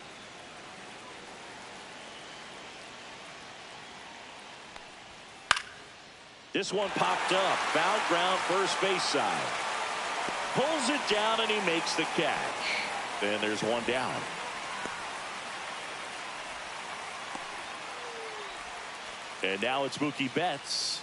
This one popped up. Foul ground, first base side. Pulls it down, and he makes the catch. And there's one down. And now it's Mookie Betts.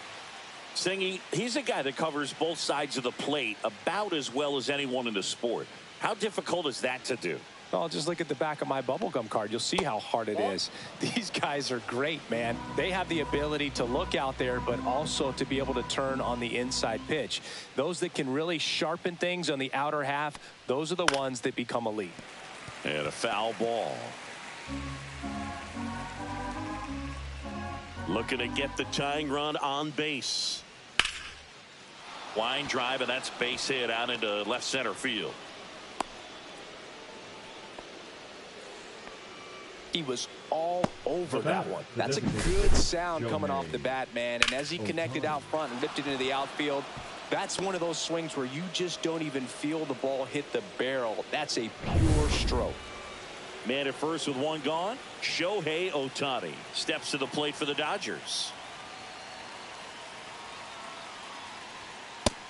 Singy, he's a guy that covers both sides of the plate about as well as anyone in the sport. How difficult is that to do? Oh, just look at the back of my bubblegum card. You'll see how hard it is. These guys are great, man. They have the ability to look out there, but also to be able to turn on the inside pitch. Those that can really sharpen things on the outer half, those are the ones that become elite. And a foul ball. Looking to get the tying run on base. Line drive, and that's base hit out into left center field. He was all over that one. That's a good sound coming off the bat, man. And as he connected out front and lifted into the outfield, that's one of those swings where you just don't even feel the ball hit the barrel. That's a pure stroke. Man at first with 1 gone. Shohei Ohtani steps to the plate for the Dodgers.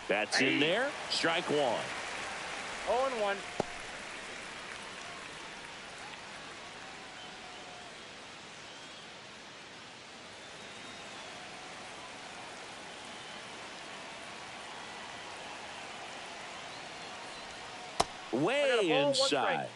That's in there. Strike 1. 0-1. Way ball, inside.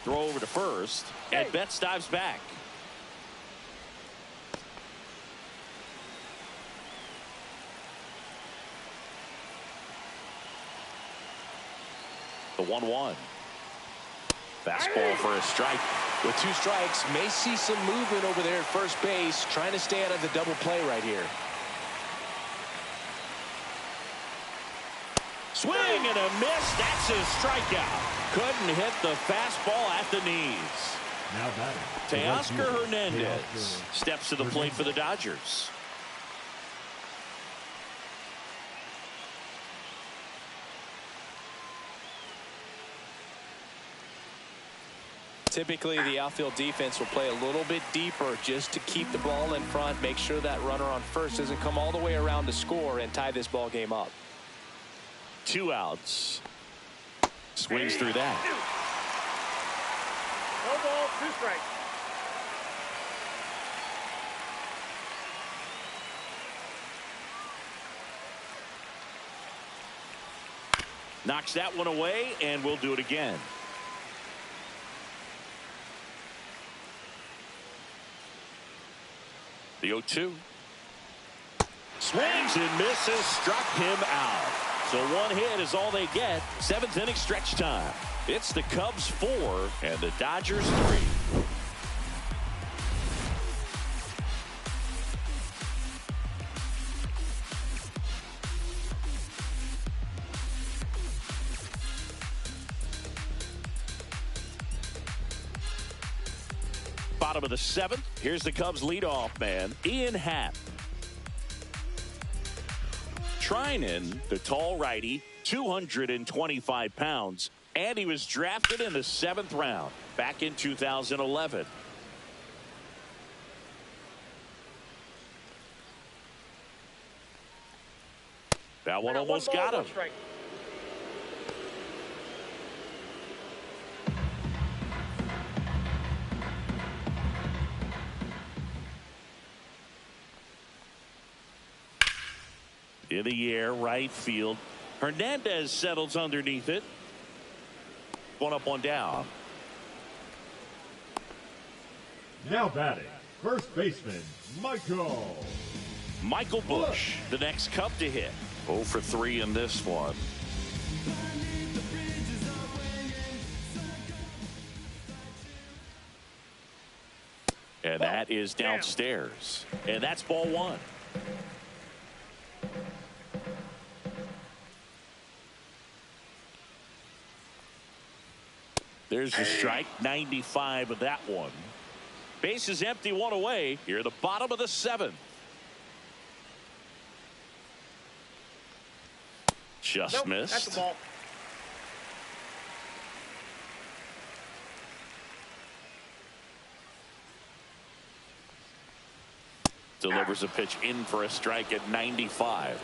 Throw over to first, and Betts dives back. The 1-1. Fastball for a strike. With 2 strikes, may see some movement over there at first base, trying to stay out of the double play right here. Swing and a miss. That's his strikeout. Couldn't hit the fastball at the knees. Now batting. Teoscar Hernandez steps to the plate for the Dodgers. Typically, the outfield defense will play a little bit deeper just to keep the ball in front, make sure that runner on first doesn't come all the way around to score and tie this ball game up. 2 outs. Swings through that. No ball, 2 strikes. Knocks that one away, and we'll do it again. The 0-2. Swings and misses. Struck him out. So 1 hit is all they get. 7th inning stretch time. It's the Cubs 4 and the Dodgers 3. Bottom of the 7th. Here's the Cubs leadoff man, Ian Happ. Treinen, the tall righty, 225 pounds, and he was drafted in the 7th round back in 2011. That one almost got him. In the air, right field. Hernandez settles underneath it. 1 up, 1 down. Now batting, first baseman, Michael Busch, the next Cub to hit. 0 for 3 in this one. And that is downstairs. And that's ball 1. There's the strike. 95 of that one. Base is empty, 1 away. Here at the bottom of the 7th. Just missed. That's the ball. Delivers a pitch in for a strike at 95.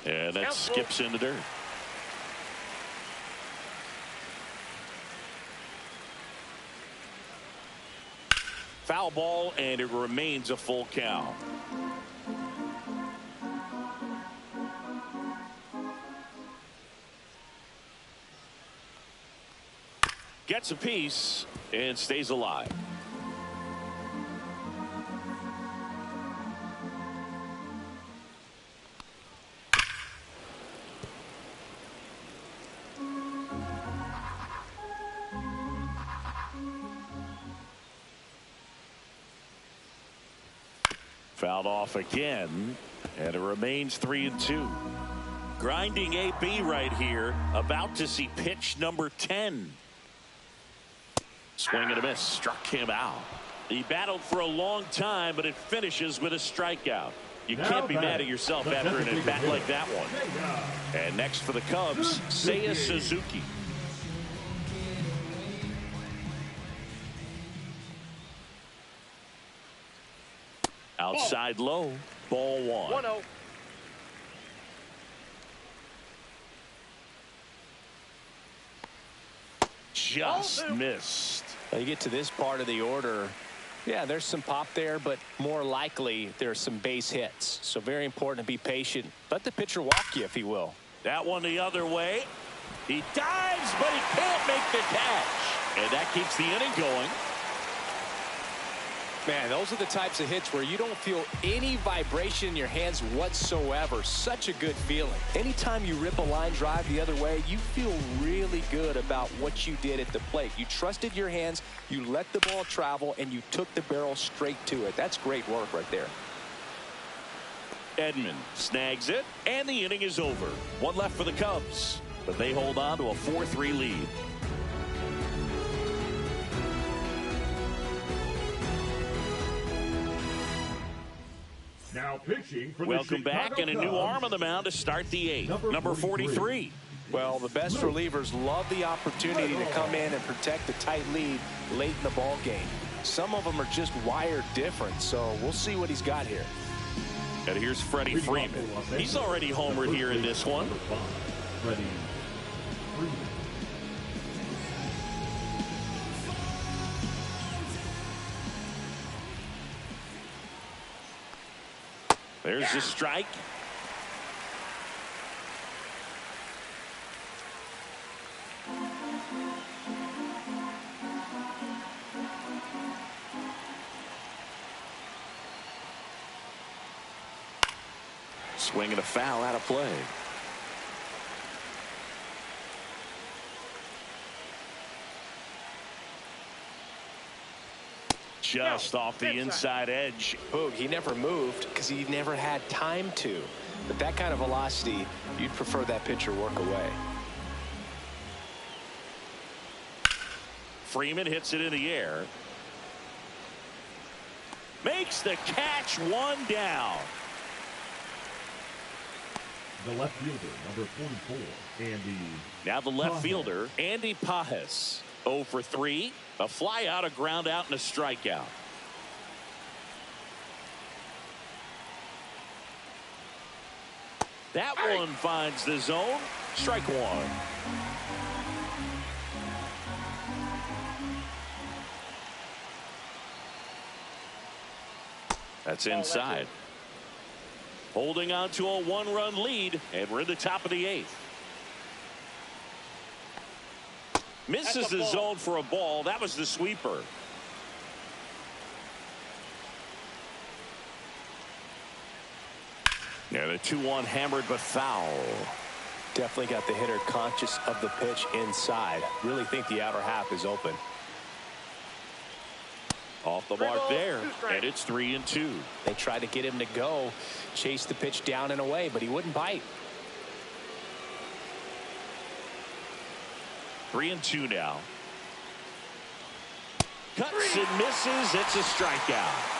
And that skips in the dirt. Foul ball, and it remains a full count. Gets a piece and stays alive. Fouled off again, and it remains 3-2. Grinding AB right here, about to see pitch number 10. Swing and a miss, struck him out. He battled for a long time, but it finishes with a strikeout. You can't be mad at yourself after an at-bat like that one. And next for the Cubs, Seiya Suzuki. Outside low, ball 1. 1-0. just missed. Now you get to this part of the order. Yeah, there's some pop there, but more likely there's some base hits. So very important to be patient. Let the pitcher walk you if he will. That one the other way. He dives, but he can't make the catch. And that keeps the inning going. Man, those are the types of hits where you don't feel any vibration in your hands whatsoever. Such a good feeling. Anytime you rip a line drive the other way, you feel really good about what you did at the plate. You trusted your hands, you let the ball travel, and you took the barrel straight to it. That's great work right there. Edman snags it, and the inning is over. One left for the Cubs, but they hold on to a 4-3 lead. Now pitching for Welcome the back, and a new arm on the mound to start the eighth. Number 43. Well, the best relievers love the opportunity to come in and protect a tight lead late in the ball game. Some of them are just wired different, so we'll see what he's got here. And here's Freddie Freeman. He's already homered here in this one. Freddie Freeman. There's the strike. Swing and a foul out of play. Just off the inside edge. Boog, he never moved because he never had time to. But that kind of velocity, you'd prefer that pitcher work away. Freeman hits it in the air. Makes the catch, one down. The left fielder, number 44, Andy. Now the left Pajes. fielder, Andy Pajes. 0 for 3. A fly out, a ground out, and a strikeout. That one finds the zone. Strike one. That's inside. Holding on to a one-run lead, and we're in the top of the eighth. Misses the zone for a ball. That was the sweeper. And a 2-1 hammered but foul. Definitely got the hitter conscious of the pitch inside. Really think the outer half is open. Off the mark there, and it's 3-2. They tried to get him to go, chase the pitch down and away, but he wouldn't bite. 3-2 now. Cuts and misses. It's a strikeout.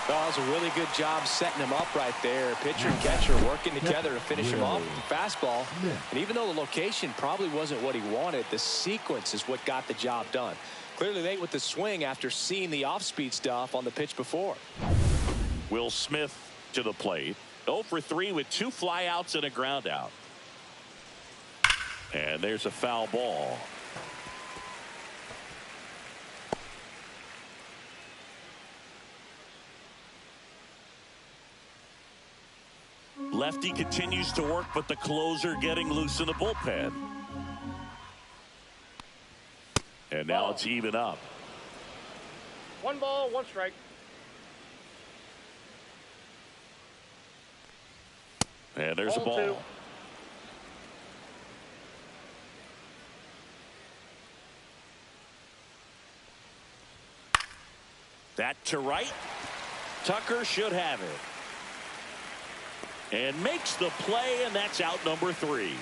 Well, that was a really good job setting him up right there. Pitcher and catcher working together to finish him off with the fastball. And even though the location probably wasn't what he wanted, the sequence is what got the job done. Clearly late with the swing after seeing the off-speed stuff on the pitch before. Will Smith to the plate. 0 for 3 with 2 flyouts and a ground out. And there's a foul ball. Lefty continues to work, but the closer getting loose in the bullpen. And now it's even up. 1 ball, 1 strike. And there's a ball. 2. That to right. Tucker should have it. And makes the play, and that's out number 3.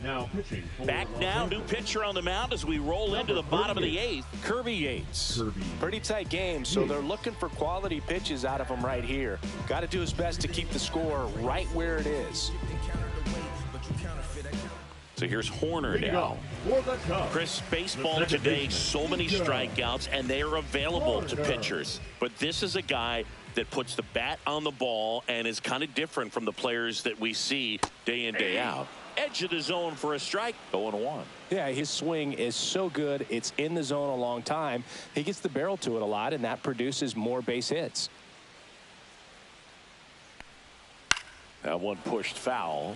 Now pitching. Back now, new pitcher on the mound as we roll into the bottom of the 8th. Kirby Yates. Pretty tight game, so they're looking for quality pitches out of him right here. Got to do his best to keep the score right where it is. So here's Horner now. Chris, baseball today, so many strikeouts, and they are available to pitchers. But this is a guy that puts the bat on the ball and is kind of different from the players that we see day in, day out. Edge of the zone for a strike, 0-1. Yeah, his swing is so good. It's in the zone a long time. He gets the barrel to it a lot, and that produces more base hits. That one pushed foul.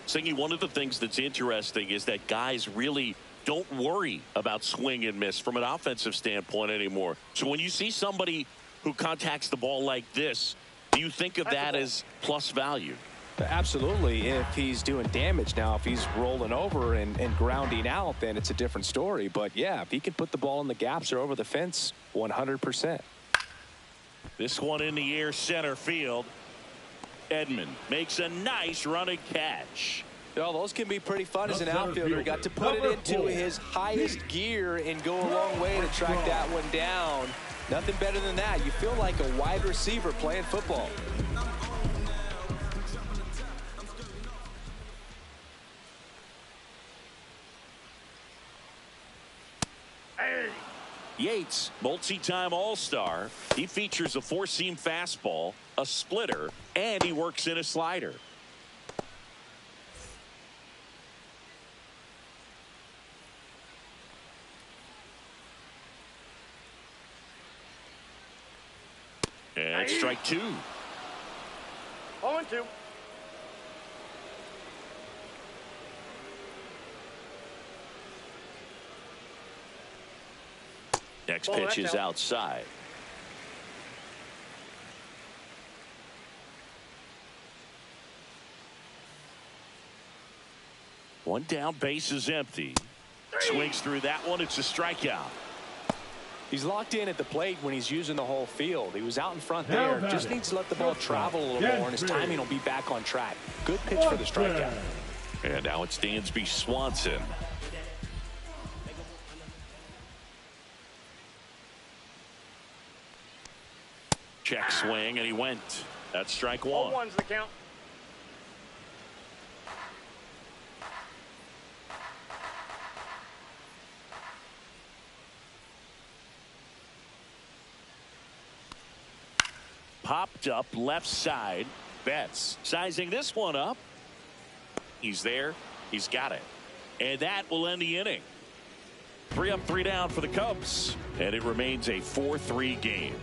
Singy, one of the things that's interesting is that guys really don't worry about swing and miss from an offensive standpoint anymore. So when you see somebody who contacts the ball like this, do you think of that as plus value? Absolutely, if he's doing damage. Now, if he's rolling over and grounding out, then it's a different story. But, yeah, if he can put the ball in the gaps or over the fence, 100%. This one in the air, center field. Edman makes a nice running catch. You know, those can be pretty fun as an outfielder. Got to put it into his highest gear and go a long way to track that one down. Nothing better than that. You feel like a wide receiver playing football. Yates, multi-time All-Star. He features a four-seam fastball, a splitter, and he works in a slider. And strike two. 0-2. Next pitch is outside. One down, base is empty. Swings through that one. It's a strikeout. He's locked in at the plate when he's using the whole field. He was out in front there. Just needs to let the ball travel a little more, and his timing will be back on track. Good pitch for the strikeout. And now it's Dansby Swanson. Check swing, and he went. That's strike one. 0-1's the count. Popped up left side. Betts sizing this one up. He's there. He's got it. And that will end the inning. 3 up, 3 down for the Cubs. And it remains a 4-3 game.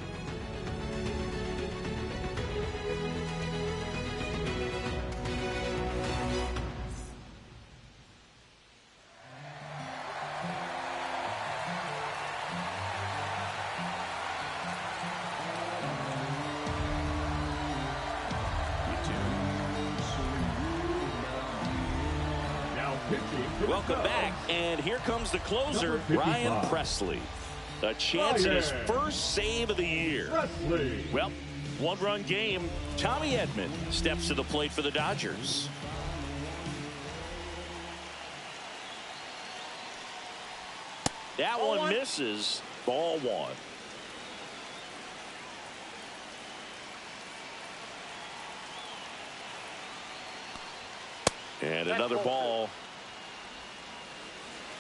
Welcome back, and here comes the closer, Ryan Presley. A chance at his first save of the year. Well, one-run game. Tommy Edman steps to the plate for the Dodgers. That one misses. Ball one. And another ball.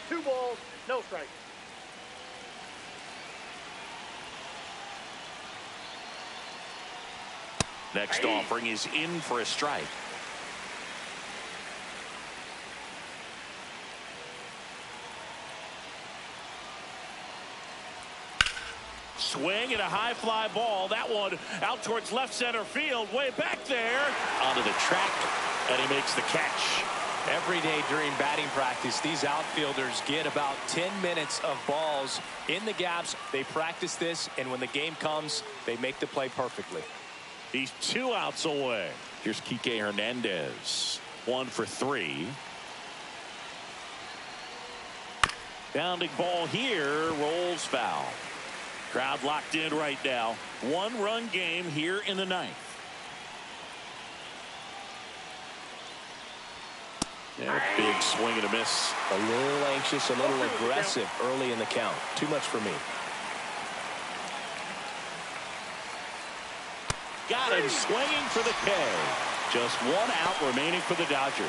2 balls, no strike. Next offering is in for a strike. Swing and a high fly ball. That one out towards left center field, way back there. Onto the track, and he makes the catch. Every day during batting practice, these outfielders get about 10 minutes of balls in the gaps. They practice this, and when the game comes, they make the play perfectly. He's 2 outs away. Here's Kike Hernandez. 1 for 3. Bounding ball here, rolls foul. Crowd locked in right now. 1-run game here in the 9th. Yeah, big swing and a miss. A little anxious, a little aggressive early in the count. Too much for me. Got him swinging for the K. Just one out remaining for the Dodgers.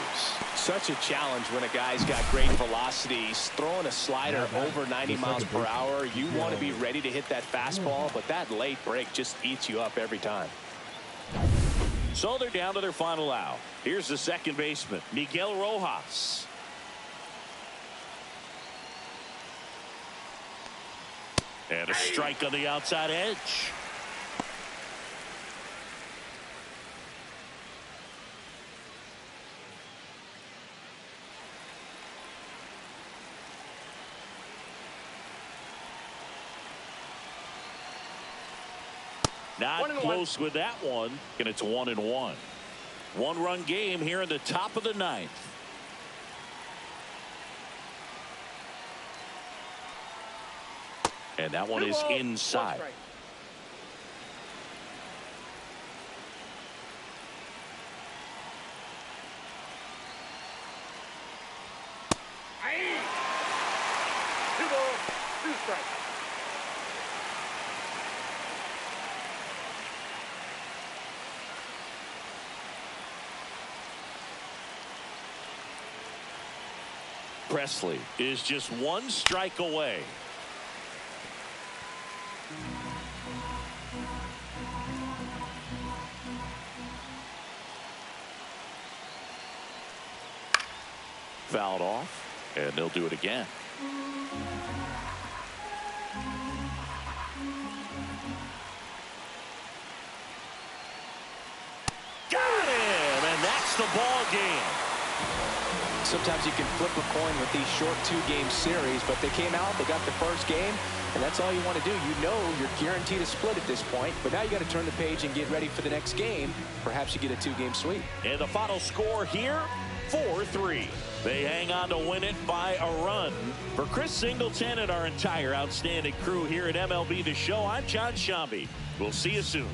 Such a challenge when a guy's got great velocity. He's throwing a slider over 90 miles per hour. You want to be ready to hit that fastball, but that late break just eats you up every time. So they're down to their final out. Here's the second baseman, Miguel Rojas. And a strike on the outside edge. Not close with that one, and it's 1-1. One-run game here in the top of the ninth. And that one is inside. Two balls, two strikes. Presley is just one strike away. Fouled off, and they'll do it again. Got him, and that's the ball game. Sometimes you can flip a coin with these short 2-game series, but they came out, they got the first game, and that's all you want to do. You know you're guaranteed a split at this point, but now you got to turn the page and get ready for the next game. Perhaps you get a 2-game sweep. And the final score here, 4-3. They hang on to win it by a run. For Chris Singleton and our entire outstanding crew here at MLB The Show, I'm John Shambi. We'll see you soon.